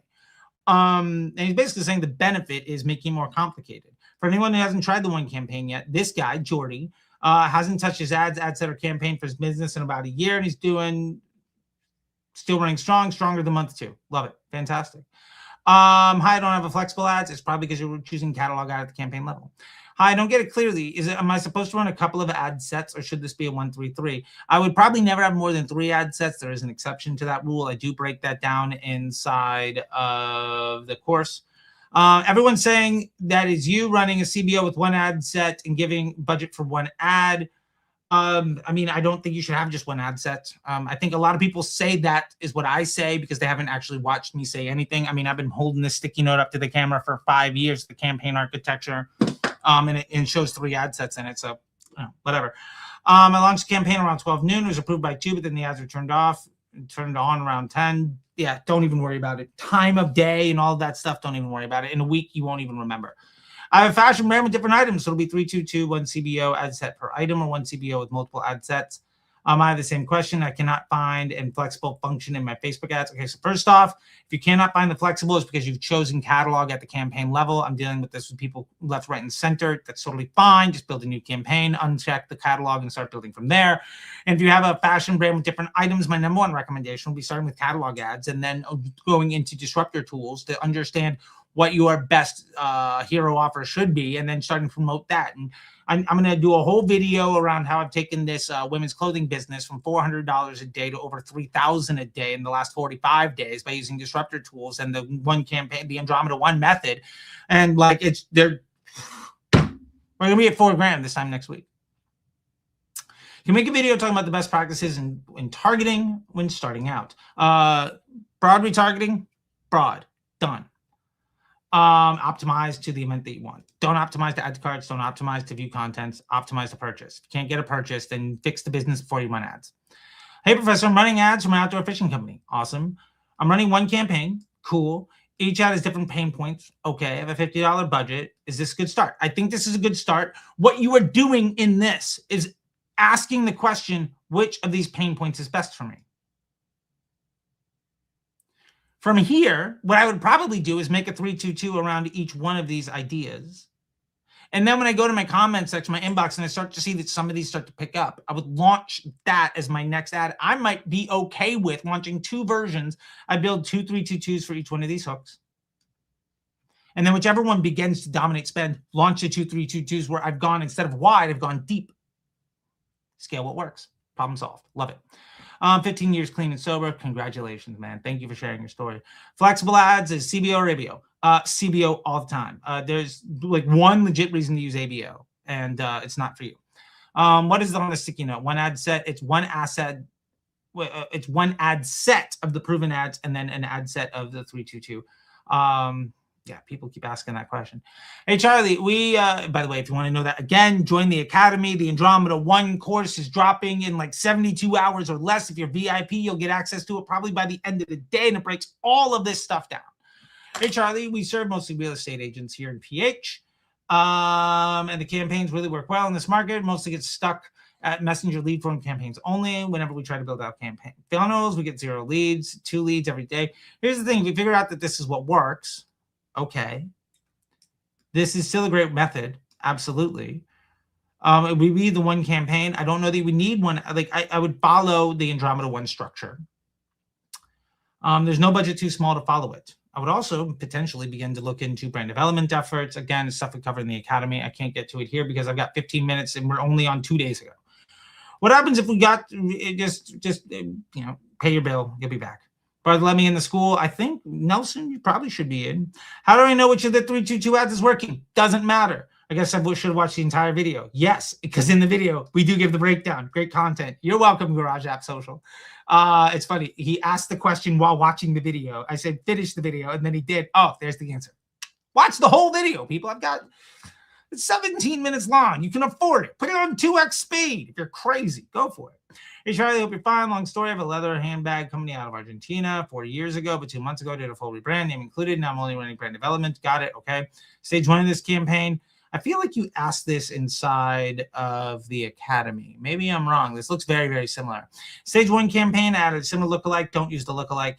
and he's basically saying the benefit is making it more complicated. For anyone who hasn't tried the one campaign yet, this guy, Jordy, hasn't touched his ad setter campaign for his business in about a year, and he's doing Still running strong, stronger than month 2. Love it. Fantastic. Hi, I don't have a flexible ads. It's probably because you're choosing catalog ad at the campaign level. Hi, I don't get it clearly. Am I supposed to run a couple of ad sets, or should this be a 1-3-3? I would probably never have more than 3 ad sets. There is an exception to that rule. I do break that down inside of the course. Everyone's saying that is you running a CBO with 1 ad set and giving budget for 1 ad. I mean, I don't think you should have just 1 ad set. I think a lot of people say that is what I say because they haven't actually watched me say anything. I mean, I've been holding this sticky note up to the camera for 5 years, the campaign architecture, and it shows 3 ad sets in it. So, whatever. I launched the campaign around 12 noon. It was approved by 2, but then the ads were turned on around 10. Yeah, don't even worry about it. Time of day and all of that stuff, don't even worry about it. In a week, you won't even remember. I have a fashion brand with different items, so it'll be 322, 1 CBO ad set per item, or 1 CBO with multiple ad sets. I have the same question. I cannot find a flexible function in my Facebook ads. Okay, so first off, if you cannot find the flexible, it's because you've chosen catalog at the campaign level. I'm dealing with this with people left, right, and center. That's totally fine. Just build a new campaign, uncheck the catalog, and start building from there. And if you have a fashion brand with different items, my number 1 recommendation will be starting with catalog ads and then going into disruptor tools to understand what your best hero offer should be, and then starting to promote that. And I'm going to do a whole video around how I've taken this women's clothing business from $400 a day to over $3,000 a day in the last 45 days by using disruptor tools and the 1 campaign, the Andromeda 1 method. And like we're going to be at $4,000 this time next week. You can make a video talking about the best practices in targeting when starting out. Broad retargeting, broad, done. Optimize to the event that you want. Don't optimize to add to cards. Don't optimize to view contents. Optimize to purchase. If you can't get a purchase, then fix the business before you run ads. Hey, Professor, I'm running ads from an outdoor fishing company. Awesome. I'm running 1 campaign. Cool. Each ad has different pain points. Okay, I have a $50 budget. Is this a good start? I think this is a good start. What you are doing in this is asking the question, which of these pain points is best for me? From here, what I would probably do is make a 322 around each one of these ideas. And then when I go to my comment section, my inbox, and I start to see that some of these start to pick up, I would launch that as my next ad. I might be okay with launching 2 versions. I build 2 322s for each one of these hooks. And then whichever one begins to dominate spend, launch the 2 322s where I've gone, instead of wide, I've gone deep. Scale what works. Problem solved. Love it. 15 years clean and sober. Congratulations, man. Thank you for sharing your story. Flexible ads is CBO or ABO? CBO all the time. There's like 1 legit reason to use ABO, and it's not for you. What is on the sticky note? 1 ad set. It's 1 asset. It's 1 ad set of the proven ads, and then an ad set of the 322. Yeah, people keep asking that question. Hey, Charlie, by the way, if you want to know that again, join the Academy. The Andromeda 1 course is dropping in like 72 hours or less. If you're VIP, you'll get access to it probably by the end of the day, and it breaks all of this stuff down. Hey, Charlie, we serve mostly real estate agents here in PH, and the campaigns really work well in this market. Mostly get stuck at messenger lead form campaigns only. Whenever we try to build out campaign funnels, we get 0 leads, 2 leads every day. Here's the thing. If we figure out that this is what works, okay, this is still a great method. Absolutely. We read the 1 campaign. I don't know that we need one. Like I would follow the Andromeda 1 structure. There's no budget too small to follow it. I would also potentially begin to look into brand development efforts. Again, stuff we covered in the Academy. I can't get to it here because I've got 15 minutes and we're only on 2 days ago. What happens if we got just pay your bill, you'll be back. But let me in the school. I think, Nelson, you probably should be in. How do I know which of the 322 ads is working? Doesn't matter. I guess I should watch the entire video. Yes, because in the video, we do give the breakdown. Great content. You're welcome, Garage App Social. It's funny. He asked the question while watching the video. I said, finish the video. And then he did. Oh, there's the answer. Watch the whole video, people. It's 17 minutes long. You can afford it. Put it on 2x speed. If you're crazy, go for it. Hey, Charlie, hope you're fine. Long story. I have a leather handbag company out of Argentina 4 years ago, but 2 months ago did a full rebrand, name included. Now I'm only running brand development. Got it. Okay. Stage 1 of this campaign. I feel like you asked this inside of the Academy. Maybe I'm wrong. This looks very, very similar. Stage 1 campaign added similar lookalike. Don't use the lookalike.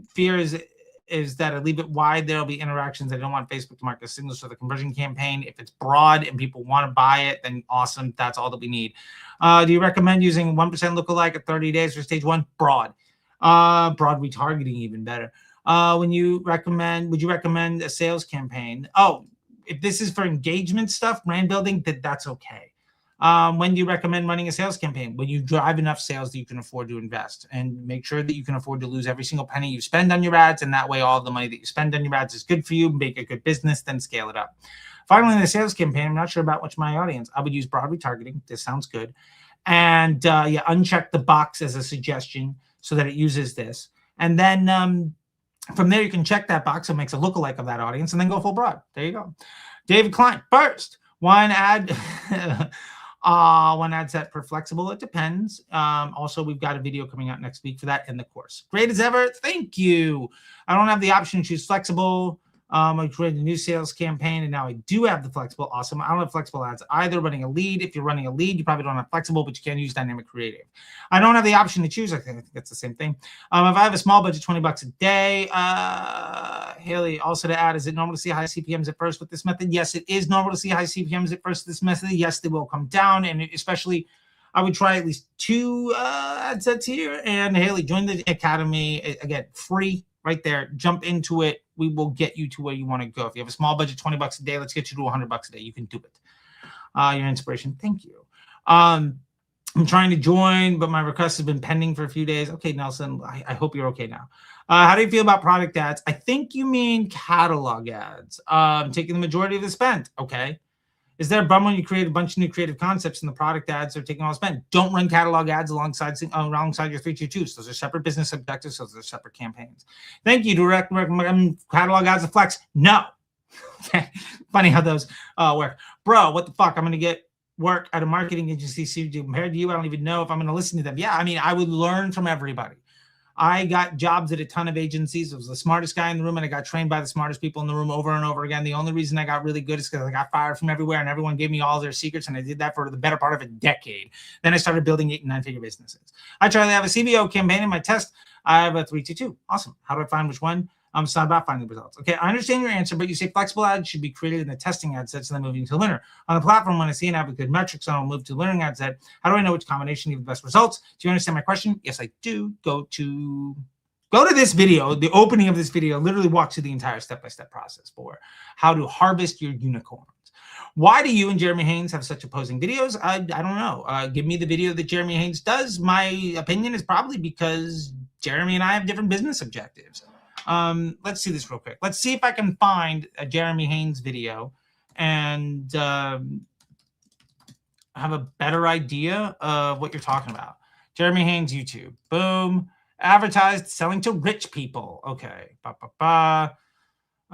Fear is is that I leave it wide. There'll be interactions. I don't want Facebook to mark as signals for the conversion campaign. If it's broad and people want to buy it, then awesome. That's all that we need. Do you recommend using 1% lookalike at 30 days for stage 1? Broad. Broad retargeting, even better. Would you recommend a sales campaign? Oh, if this is for engagement stuff, brand building, that's okay. When do you recommend running a sales campaign? When you drive enough sales that you can afford to invest, and make sure that you can afford to lose every single penny you spend on your ads. And that way, all the money that you spend on your ads is good for you. Make a good business, then scale it up. Finally, in the sales campaign, I'm not sure about what's my audience. I would use broad retargeting. This sounds good. And uncheck the box as a suggestion so that it uses this. And then from there, you can check that box. So it makes a lookalike of that audience, and then go full broad. There you go. David Klein, first, one ad. One ad set for flexible. It depends. Also, we've got a video coming out next week for that in the course. Great as ever. Thank you. I don't have the option to choose flexible. I created a new sales campaign, and now I do have the flexible. Awesome. I don't have flexible ads either. Running a lead. If you're running a lead, you probably don't have flexible, but you can use dynamic creative. I don't have the option to choose. I think that's the same thing. If I have a small budget, $20 a day. Haley, also to add, is it normal to see high CPMs at first with this method? Yes, it is normal to see high CPMs at first with this method. Yes, they will come down, and especially I would try at least 2 ad sets here. And Haley, join the academy. Again, free. Right there, jump into it. We will get you to where you want to go. If you have a small budget, $20 a day, let's get you to $100 a day. You can do it. Your inspiration, thank you. I'm trying to join, but my request has been pending for a few days. Okay, Nelson, I hope you're okay now. How do you feel about product ads? I think you mean catalog ads. Taking the majority of the spend. Okay. Is there a bummer when you create a bunch of new creative concepts and the product ads are taking all the spend? Don't run catalog ads alongside your 322s. Those are separate business objectives. Those are separate campaigns. Thank you. To recommend catalog ads a flex? No. Okay. Funny how those work. Bro, what the fuck? I'm going to get work at a marketing agency compared to you. I don't even know if I'm going to listen to them. Yeah, I mean, I would learn from everybody. I got jobs at a ton of agencies. I was the smartest guy in the room, and I got trained by the smartest people in the room over and over again. The only reason I got really good is because I got fired from everywhere, and everyone gave me all their secrets, and I did that for the better part of a decade. Then I started building 8- and 9-figure businesses. I try to have a CBO campaign in my test. I have a 322. Awesome. How do I find which one? It's not about finding the results. Okay, I understand your answer, but you say flexible ads should be created in the testing ad sets and then moving to linear. On the platform, when I see an ad with good metrics, I'll move to learning ad set. How do I know which combination gives the best results? Do you understand my question? Yes, I do. Go to this video. The opening of this video literally walks through the entire step-by-step process for how to harvest your unicorns. Why do you and Jeremy Haynes have such opposing videos? I don't know. Give me the video that Jeremy Haynes does. My opinion is probably because Jeremy and I have different business objectives. Let's see this real quick. Let's see if I can find a Jeremy Haynes video and have a better idea of what you're talking about. Jeremy Haynes YouTube. Boom. Advertised selling to rich people. Okay. Oh,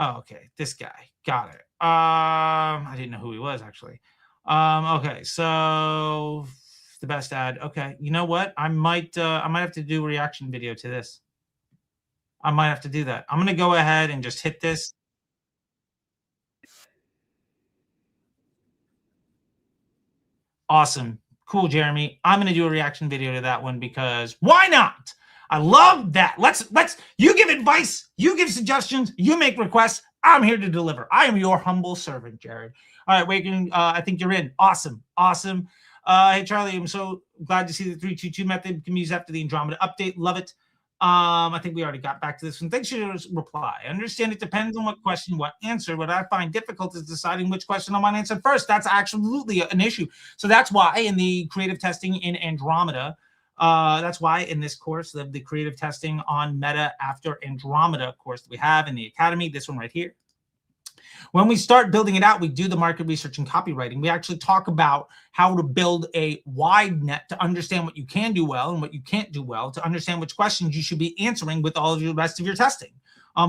okay. This guy. Got it. I didn't know who he was actually. Okay. So the best ad. Okay. You know what? I might have to do a reaction video to this. I might have to do that. I'm going to go ahead and just hit this. Awesome. Cool, Jeremy. I'm going to do a reaction video to that one because why not? I love that. Let's you give advice, you give suggestions, you make requests. I'm here to deliver. I am your humble servant, Jared. All right, Waken, I think you're in. Awesome. Hey, Charlie, I'm so glad to see the 322 method can be used after the Andromeda update. Love it. I think we already got back to this one. Thanks for your reply. I understand it depends on what question, what answer. What I find difficult is deciding which question I want answered first. That's absolutely an issue. So that's why in the creative testing in Andromeda, that's why in this course, the creative testing on Meta after Andromeda course that we have in the Academy, this one right here. When we start building it out, we do the market research and copywriting. We actually talk about how to build a wide net to understand what you can do well and what you can't do well, to understand which questions you should be answering with all of the rest of your testing.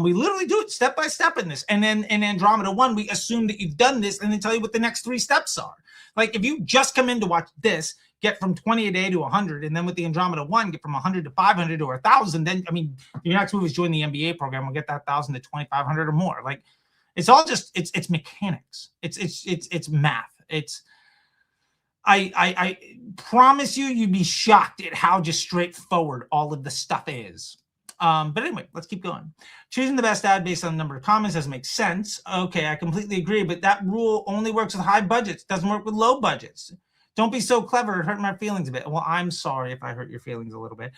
We literally do it step by step in this. And then in Andromeda 1, we assume that you've done this and then tell you what the next 3 steps are. Like if you just come in to watch this, get from 20 a day to 100, and then with the Andromeda 1, get from 100 to 500 or 1,000, then, I mean, your next move is join the MBA program. We'll get that 1,000 to 2,500 or more. Like, it's all just it's mechanics. It's math. I promise you'd be shocked at how just straightforward all of the stuff is. But anyway, let's keep going. Choosing the best ad based on the number of comments doesn't make sense. Okay, I completely agree, but that rule only works with high budgets. Doesn't work with low budgets. Don't be so clever. It hurt my feelings a bit. Well, I'm sorry if I hurt your feelings a little bit.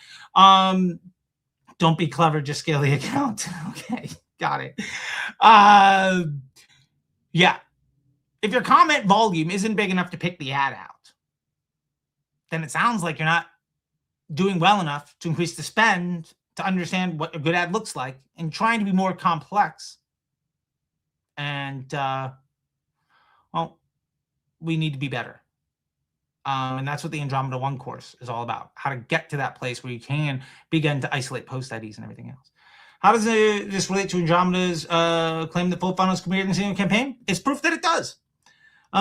Don't be clever. Just scale the account. Okay, got it. Yeah. If your comment volume isn't big enough to pick the ad out, then it sounds like you're not doing well enough to increase the spend to understand what a good ad looks like and trying to be more complex. And, well, we need to be better. And that's what the Andromeda 1 course is all about, how to get to that place where you can begin to isolate post IDs and everything else. How does this relate to Andromeda's claim that full funnels can be in a single campaign? It's proof that it does.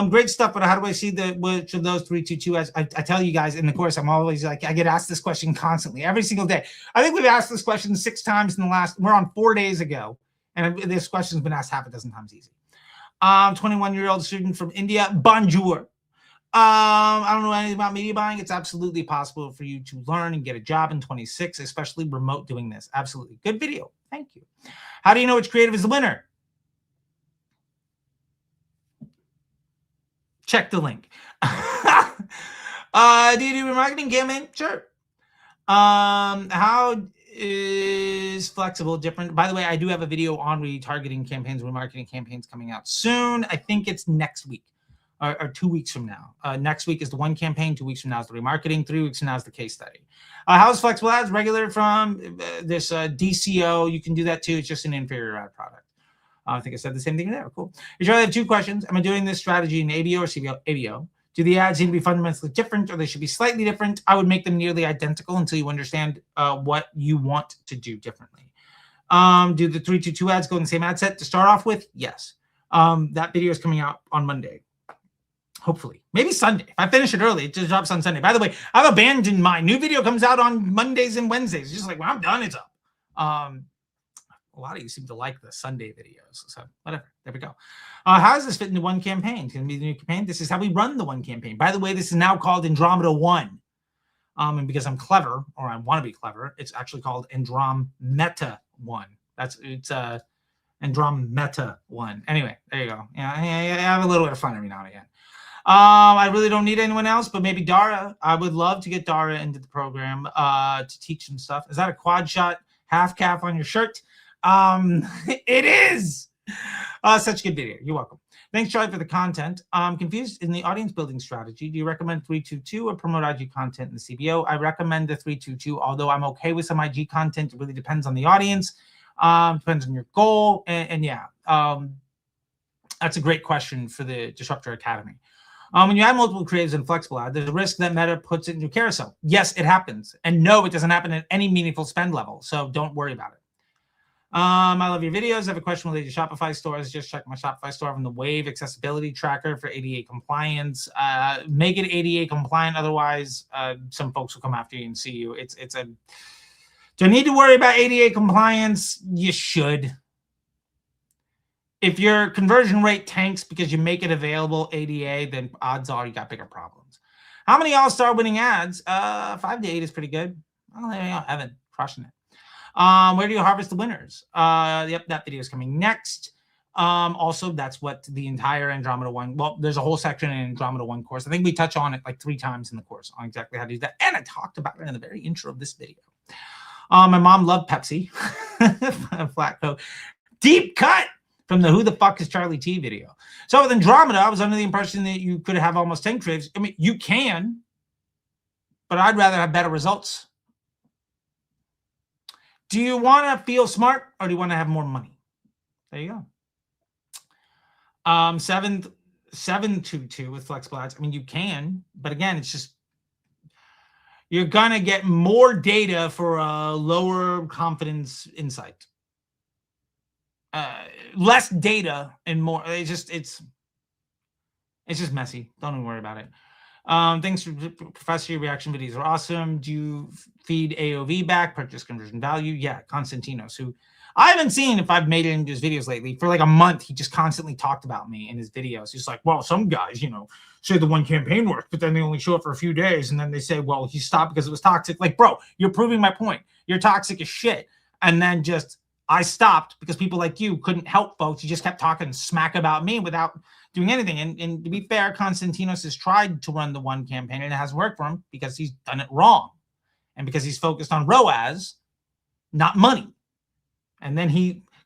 Great stuff, but how do I see which of those 322 ads? I tell you guys in the course, I'm always like, I get asked this question constantly, every single day. I think we've asked this question 6 times in the last, we're on 4 days ago, and this question's been asked half a dozen times easy. 21-year-old student from India, bonjour. I don't know anything about media buying. It's absolutely possible for you to learn and get a job in 26, especially remote doing this. Absolutely. Good video. Thank you. How do you know which creative is the winner? Check the link. Do you do a marketing campaign? Sure. How is flexible different? By the way, I do have a video on retargeting campaigns, remarketing campaigns coming out soon. I think it's next week or 2 weeks from now. Next week is the one campaign. 2 weeks from now is the remarketing. 3 weeks from now is the case study. How is flexible ads regular from this DCO? You can do that too. It's just an inferior ad product. I think I said the same thing there. Cool. You I have 2 questions. Am I doing this strategy in ABO or CBO? ABO. Do the ads need to be fundamentally different or they should be slightly different? I would make them nearly identical until you understand what you want to do differently. Do the 322 ads go in the same ad set to start off with? Yes. That video is coming out on Monday. Hopefully. Maybe Sunday. If I finish it early, it just drops on Sunday. By the way, I've abandoned my new video comes out on Mondays and Wednesdays. It's just like, when I'm done, it's up. A lot of you seem to like the Sunday videos. So whatever. There we go. How does this fit into one campaign? Can it be the new campaign? This is how we run the one campaign. By the way, this is now called Andromeda 1. And because I'm clever, or I want to be clever, it's actually called Andromeda 1. It's Andromeda 1. Anyway, there you go. Yeah, I have a little bit of fun every now and again. I really don't need anyone else, but maybe Dara. I would love to get Dara into the program to teach some stuff. Is that a quad shot half calf on your shirt? It is. Such a good video. You're welcome. Thanks, Charlie, for the content. I'm confused in the audience building strategy. Do you recommend 322 or promote IG content in the CBO? I recommend the 322, although I'm okay with some IG content. It really depends on the audience. Depends on your goal. And yeah, that's a great question for the Disruptor Academy. When you add multiple creatives in flexible ad, there's a risk that Meta puts it into carousel. Yes, it happens. And no, it doesn't happen at any meaningful spend level. So don't worry about it. I love your videos. I have a question related to Shopify stores. Just check my Shopify store from the Wave accessibility tracker for ADA compliance. Make it ADA compliant. Otherwise, some folks will come after you and see you. Do I need to worry about ADA compliance? You should. If your conversion rate tanks because you make it available ADA, then odds are you got bigger problems. How many all-star winning ads? 5 to 8 is pretty good. Oh, there you go, Evan, crushing it. Where do you harvest the winners? Yep, that video is coming next. Also, that's what the entire Andromeda 1, well, there's a whole section in Andromeda 1 course. I think we touch on it like 3 times in the course on exactly how to do that. And I talked about it in the very intro of this video. My mom loved Pepsi. Flat coat. Deep cut from the Who the Fuck is Charlie T video. So with Andromeda, I was under the impression that you could have almost 10 creatives. I mean, you can, but I'd rather have better results. Do you want to feel smart or do you want to have more money? There you go. 722 with flexible ads. I mean, you can, but again, it's just, you're going to get more data for a lower confidence insight. Less data and more. It's just messy. Don't even worry about it. Thanks for Professor. Your reaction videos are awesome. Do you feed AOV back, purchase conversion value? Yeah, Constantinos, who I haven't seen if I've made it into his videos lately. For like a month, he just constantly talked about me in his videos. He's like, well, some guys, say the one campaign worked, but then they only show it for a few days. And then they say, well, he stopped because it was toxic. Like, bro, you're proving my point. You're toxic as shit. And then I stopped because people like you couldn't help folks. You just kept talking smack about me without doing anything. And to be fair, Konstantinos has tried to run the one campaign and it hasn't worked for him because he's done it wrong. And because he's focused on ROAS, not money. And then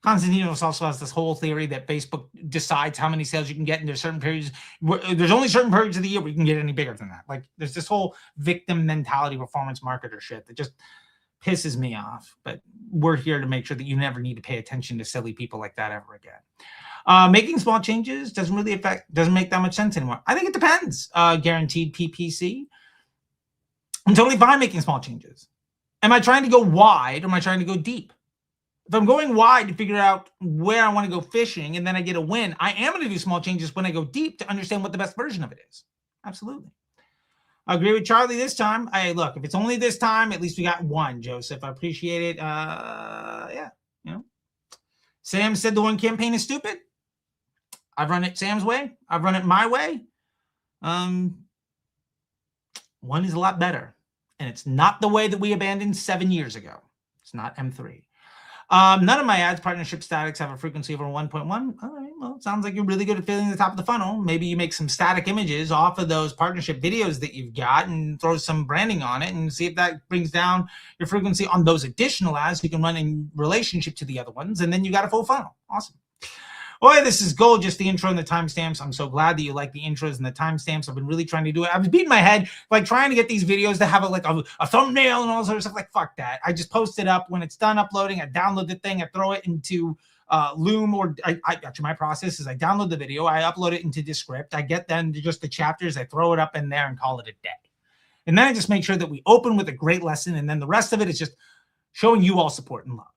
Konstantinos also has this whole theory that Facebook decides how many sales you can get, and there's certain periods. There's only certain periods of the year where you can get any bigger than that. Like there's this whole victim mentality, performance marketer shit that just pisses me off. But we're here to make sure that you never need to pay attention to silly people like that ever again. Making small changes doesn't make that much sense anymore. I think it depends. Guaranteed PPC. I'm totally fine making small changes. Am I trying to go wide or am I trying to go deep? If I'm going wide to figure out where I want to go fishing and then I get a win, I am going to do small changes when I go deep to understand what the best version of it is. Absolutely. I agree with Charlie this time. Hey, look, if it's only this time, at least we got one, Joseph. I appreciate it. Yeah, Sam said the one campaign is stupid. I've run it Sam's way. I've run it my way. One is a lot better. And it's not the way that we abandoned 7 years ago. It's not M3. None of my ads partnership statics have a frequency over 1.1. All right, well, it sounds like you're really good at filling the top of the funnel. Maybe you make some static images off of those partnership videos that you've got and throw some branding on it and see if that brings down your frequency on those additional ads you can run in relationship to the other ones. And then you got a full funnel. Awesome. Boy, this is gold, just the intro and the timestamps. I'm so glad that you like the intros and the timestamps. I've been really trying to do it. I was beating my head, like trying to get these videos to have a thumbnail and all sort of stuff. Like, fuck that. I just post it up. When it's done uploading, I download the thing. I throw it into Loom, or actually my process is I download the video. I upload it into Descript. I get then just the chapters. I throw it up in there and call it a day. And then I just make sure that we open with a great lesson. And then the rest of it is just showing you all support and love.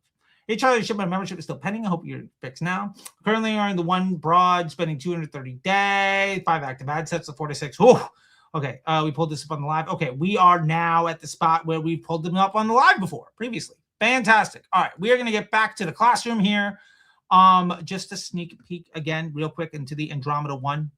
Hey, Charlie, ship my membership is still pending. I hope you're fixed now. Currently are in the one broad, spending 230 days, 5 active ad sets, so 4 to 6. Whew. Okay, we pulled this up on the live. Okay, we are now at the spot where we pulled them up on the live previously. Fantastic. All right, we are going to get back to the classroom here. Just a sneak peek again, real quick, into the Andromeda 1.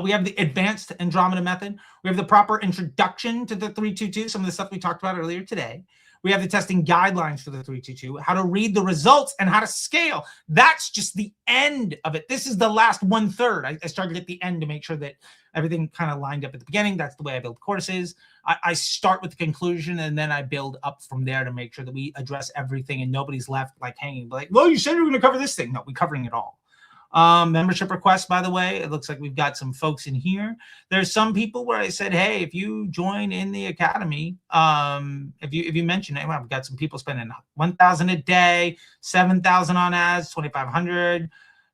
We have the advanced Andromeda method. We have the proper introduction to the 322, some of the stuff we talked about earlier today. We have the testing guidelines for the 322, how to read the results and how to scale. That's just the end of it. This is the last 1/3. I started at the end to make sure that everything kind of lined up at the beginning. That's the way I build courses. I start with the conclusion and then I build up from there to make sure that we address everything and nobody's left like hanging. Like, well, you said you were going to cover this thing. No, we're covering it all. Membership requests, by the way, it looks like we've got some folks in here. There's some people where I said, hey, if you join in the academy, if you mention it, well, we've got some people spending $1,000 a day, $7,000 on ads, $2,500.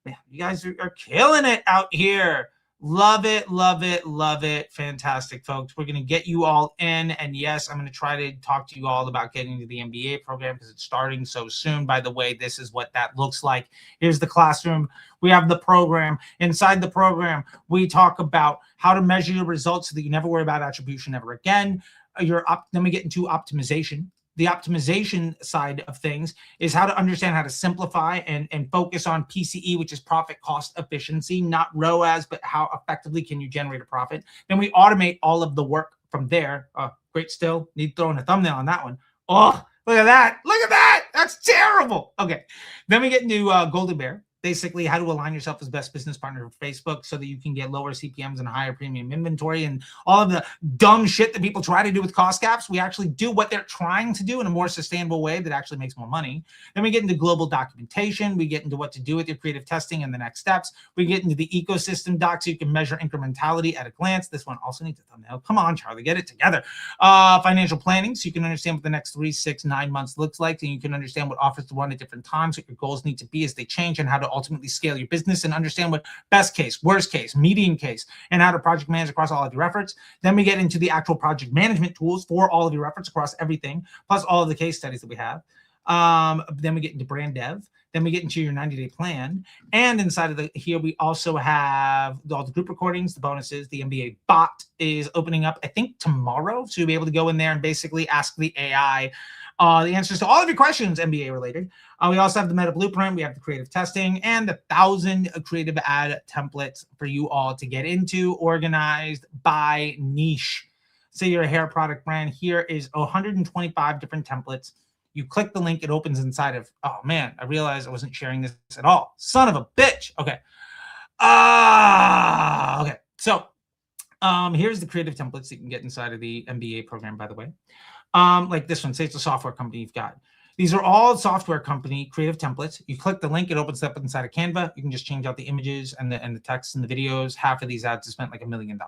Man, you guys are killing it out here. Love it, love it, love it. Fantastic, folks. We're going to get you all in. And yes, I'm going to try to talk to you all about getting into the MBA program because it's starting so soon. By the way, this is what that looks like. Here's the classroom. We have the program. Inside the program, we talk about how to measure your results so that you never worry about attribution ever again. Then we get into optimization. The optimization side of things is how to understand how to simplify and focus on PCE, which is profit cost efficiency, not ROAS, but how effectively can you generate a profit. Then we automate all of the work from there. Great still. Need throwing a thumbnail on that one. Oh, look at that. Look at that. That's terrible. Okay. Then we get into Golden Bear. Basically, how to align yourself as best business partner for Facebook so that you can get lower CPMs and higher premium inventory and all of the dumb shit that people try to do with cost caps. We actually do what they're trying to do in a more sustainable way that actually makes more money. Then we get into global documentation. We get into what to do with your creative testing and the next steps. We get into the ecosystem doc so you can measure incrementality at a glance. This one also needs a thumbnail. Come on, Charlie, get it together. Financial planning so you can understand what the next 3, 6, 9 months looks like, and you can understand what offers to run at different times, what your goals need to be as they change, and how to ultimately scale your business and understand what best case, worst case, median case, and how to project manage across all of your efforts. Then we get into the actual project management tools for all of your efforts across everything, plus all of the case studies that we have. Then we get into brand dev. Then we get into your 90-day plan. And inside of here, we also have all the group recordings, the bonuses. The MBA bot is opening up, I think, tomorrow. So you'll be able to go in there and basically ask the AI the answers to all of your questions, MBA related. We also have the Meta Blueprint. We have the creative testing and the 1,000 creative ad templates for you all to get into, organized by niche. Say you're a hair product brand. Here is 125 different templates. You click the link, it opens inside of, oh man, I realized I wasn't sharing this at all. Son of a bitch. Okay. Okay. So here's the creative templates that you can get inside of the MBA program, by the way. Like this one, say it's a software company you've got. These are all software company creative templates. You click the link, it opens up inside of Canva. You can just change out the images and the text and the videos. Half of these ads have spent like $1 million,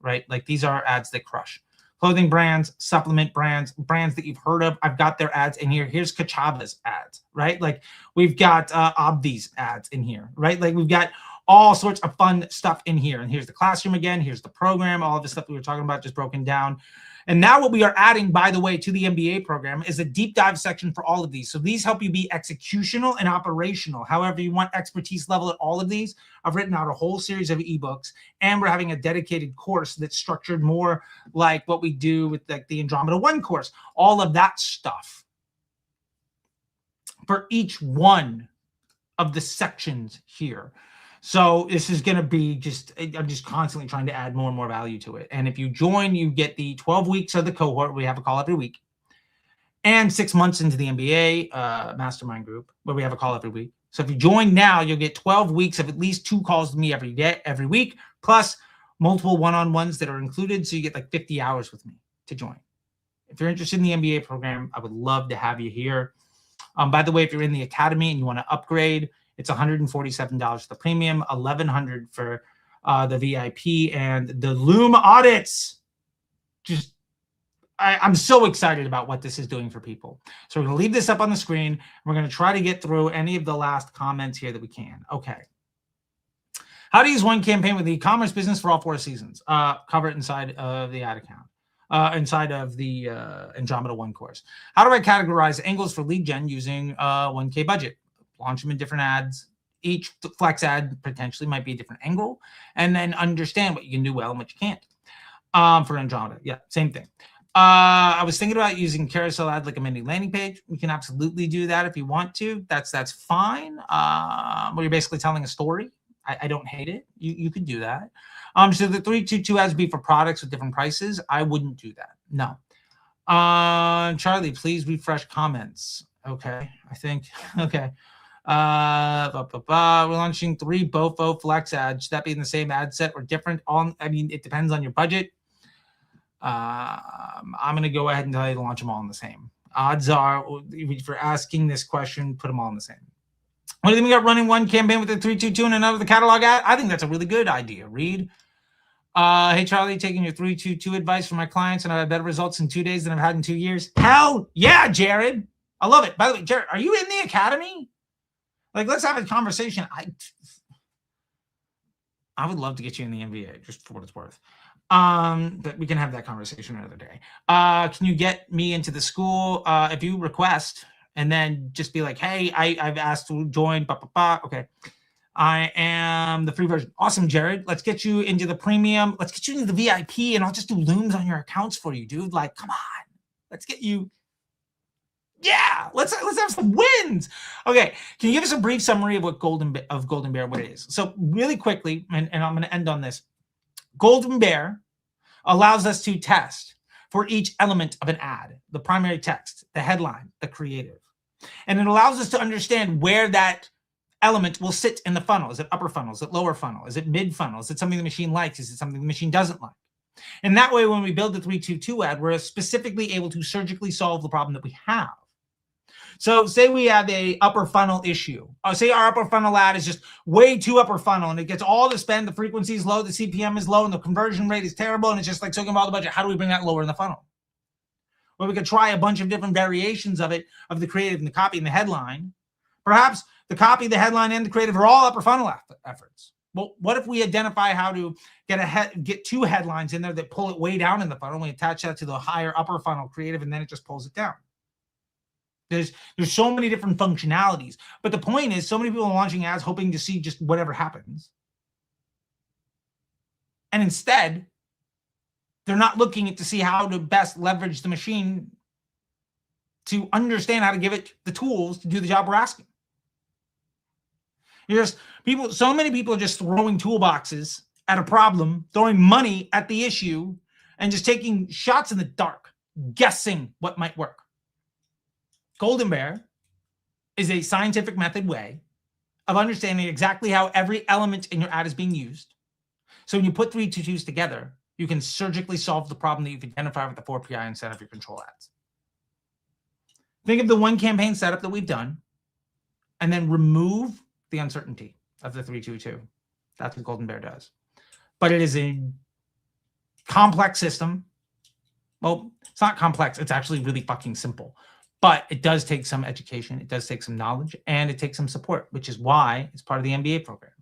right? Like these are ads that crush. Clothing brands, supplement brands, brands that you've heard of. I've got their ads in here. Here's Kachava's ads, right? Like we've got Obvi's ads in here, right? Like we've got all sorts of fun stuff in here. And here's the classroom again. Here's the program. All of the stuff we were talking about just broken down. And now what we are adding, by the way, to the MBA program is a deep dive section for all of these. So these help you be executional and operational. However you want expertise level at all of these, I've written out a whole series of ebooks, and we're having a dedicated course that's structured more like what we do with like the Andromeda 1 course. All of that stuff for each one of the sections here. So this is going to be I'm just constantly trying to add more and more value to it. And if you join, you get the 12 weeks of the cohort. We have a call every week. And 6 months into the MBA mastermind group, where we have a call every week. So if you join now, you'll get 12 weeks of at least 2 calls with me every week, plus multiple one-on-ones that are included. So you get like 50 hours with me to join. If you're interested in the MBA program, I would love to have you here. By the way, if you're in the academy and you want to upgrade, it's $147 for the premium, $1,100 for the VIP, and the Loom audits. I'm so excited about what this is doing for people. So we're going to leave this up on the screen. We're going to try to get through any of the last comments here that we can. Okay. How to use one campaign with the e-commerce business for all 4 seasons. Cover it inside of the ad account, inside of the Andromeda 1 course. How do I categorize angles for lead gen using 1K budget? Launch them in different ads. Each flex ad potentially might be a different angle, and then understand what you can do well and what you can't. For Andromeda, yeah, same thing. I was thinking about using carousel ad like a mini landing page. We can absolutely do that if you want to. That's fine. Where you're basically telling a story. I don't hate it. You could do that. So the 322 ads be for products with different prices. I wouldn't do that. No. Charlie, please refresh comments. Okay, I think. Okay. We're launching 3 BOFO flex ads. Should that be in the same ad set or different? It depends on your budget. I'm going to go ahead and tell you to launch them all in the same. Odds are, if you're asking this question, put them all in the same. What do you think about running one campaign with the 322 and another the catalog ad? I think that's a really good idea, Reed. Hey, Charlie, taking your 322 advice from my clients, and I have better results in 2 days than I've had in 2 years. Hell yeah, Jared. I love it. By the way, Jared, are you in the academy? Like, let's have a conversation. I would love to get you in the MBA, just for what it's worth. But we can have that conversation another day. Can you get me into the school if you request, and then just be like, hey, I've asked to join. Okay. I am the free version. Awesome, Jared. Let's get you into the premium. Let's get you into the VIP, and I'll just do looms on your accounts for you, dude. Like, come on. Let's get you. Yeah, let's have some wins. Okay, can you give us a brief summary of what Golden Bear, what it is? So really quickly, and I'm going to end on this. Golden Bear allows us to test for each element of an ad, the primary text, the headline, the creative. And it allows us to understand where that element will sit in the funnel. Is it upper funnel? Is it lower funnel? Is it mid funnel? Is it something the machine likes? Is it something the machine doesn't like? And that way, when we build the 322 ad, we're specifically able to surgically solve the problem that we have. So say we have a upper funnel issue. Say our upper funnel ad is just way too upper funnel, and it gets all the spend, the frequency is low, the CPM is low, and the conversion rate is terrible, and it's just like soaking up all the budget. How do we bring that lower in the funnel? Well, we could try a bunch of different variations of it, of the creative and the copy and the headline. Perhaps the copy, the headline, and the creative are all upper funnel efforts. Well, what if we identify how to get 2 headlines in there that pull it way down in the funnel, and we attach that to the higher upper funnel creative, and then it just pulls it down? There's so many different functionalities. But the point is, so many people are launching ads hoping to see just whatever happens. And instead, they're not looking to see how to best leverage the machine to understand how to give it the tools to do the job we're asking. So many people are just throwing toolboxes at a problem, throwing money at the issue, and just taking shots in the dark, guessing what might work. Golden Bear is a scientific method way of understanding exactly how every element in your ad is being used. So when you put 3 to 2s together, you can surgically solve the problem that you've identified with the 4PI instead of your control ads. Think of the one campaign setup that we've done, and then remove the uncertainty of the 3-2-2. That's what Golden Bear does. But it is a complex system. Well, it's not complex. It's actually really fucking simple. But it does take some education. It does take some knowledge. And it takes some support, which is why it's part of the MBA program.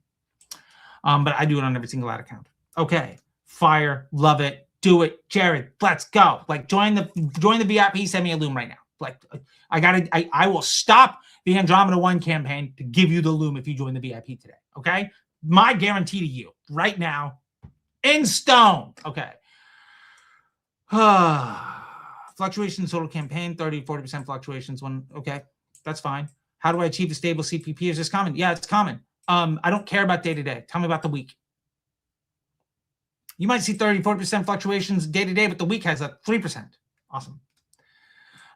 But I do it on every single ad account. Okay. Fire. Love it. Do it. Jared, let's go. Like, join the VIP. Send me a loom right now. Like, I will stop the Andromeda 1 campaign to give you the loom if you join the VIP today. Okay? My guarantee to you right now, in stone. Okay. Fluctuations total campaign, 30-40% fluctuations. Okay, that's fine. How do I achieve a stable CPP? Is this common? Yeah, it's common. I don't care about day to day. Tell me about the week. You might see 30-40% fluctuations day to day, but the week has a 3%. Awesome.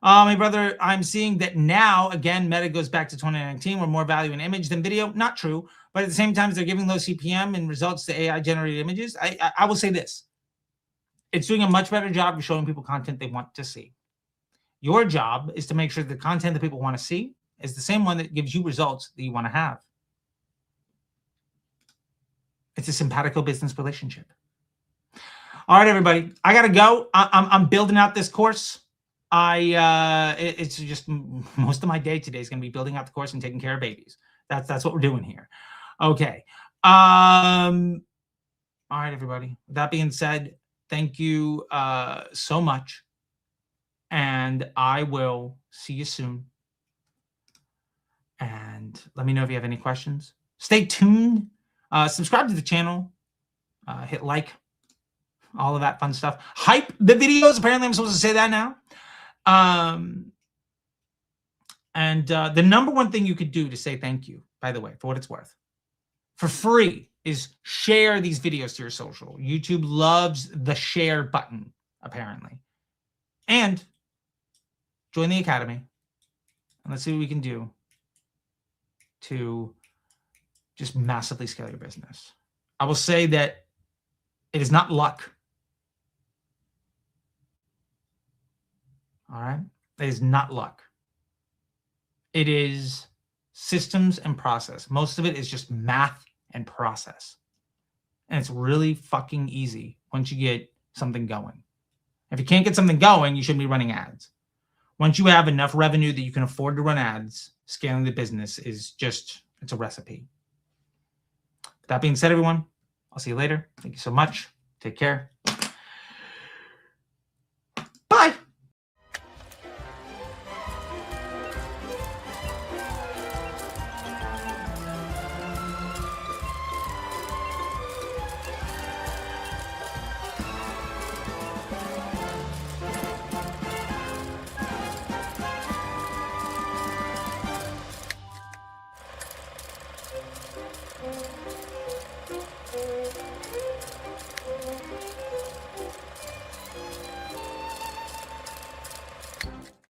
My brother, I'm seeing that now, again, Meta goes back to 2019, where more value in image than video. Not true. But at the same time, they're giving low CPM and results to AI-generated images. I will say this. It's doing a much better job of showing people content they want to see. Your job is to make sure the content that people want to see is the same one that gives you results that you want to have. It's a simpatico business relationship. All right, everybody. I got to go. I'm building out this course. It's just most of my day today is going to be building out the course and taking care of babies. That's what we're doing here. Okay. All right, everybody. With that being said, thank you so much. And I will see you soon. And let me know if you have any questions. Stay tuned. Subscribe to the channel. Hit like. All of that fun stuff. Hype the videos. Apparently, I'm supposed to say that now. The number one thing you could do to say thank you, by the way, for what it's worth, for free, is share these videos to your social. YouTube loves the share button, apparently. And join the academy. And let's see what we can do to just massively scale your business. I will say that it is not luck. All right? It is not luck. It is systems and process. Most of it is just math and process. And it's really fucking easy once you get something going. If you can't get something going, you shouldn't be running ads. Once you have enough revenue that you can afford to run ads, scaling the business is just, it's a recipe. That being said, everyone, I'll see you later. Thank you so much. Take care.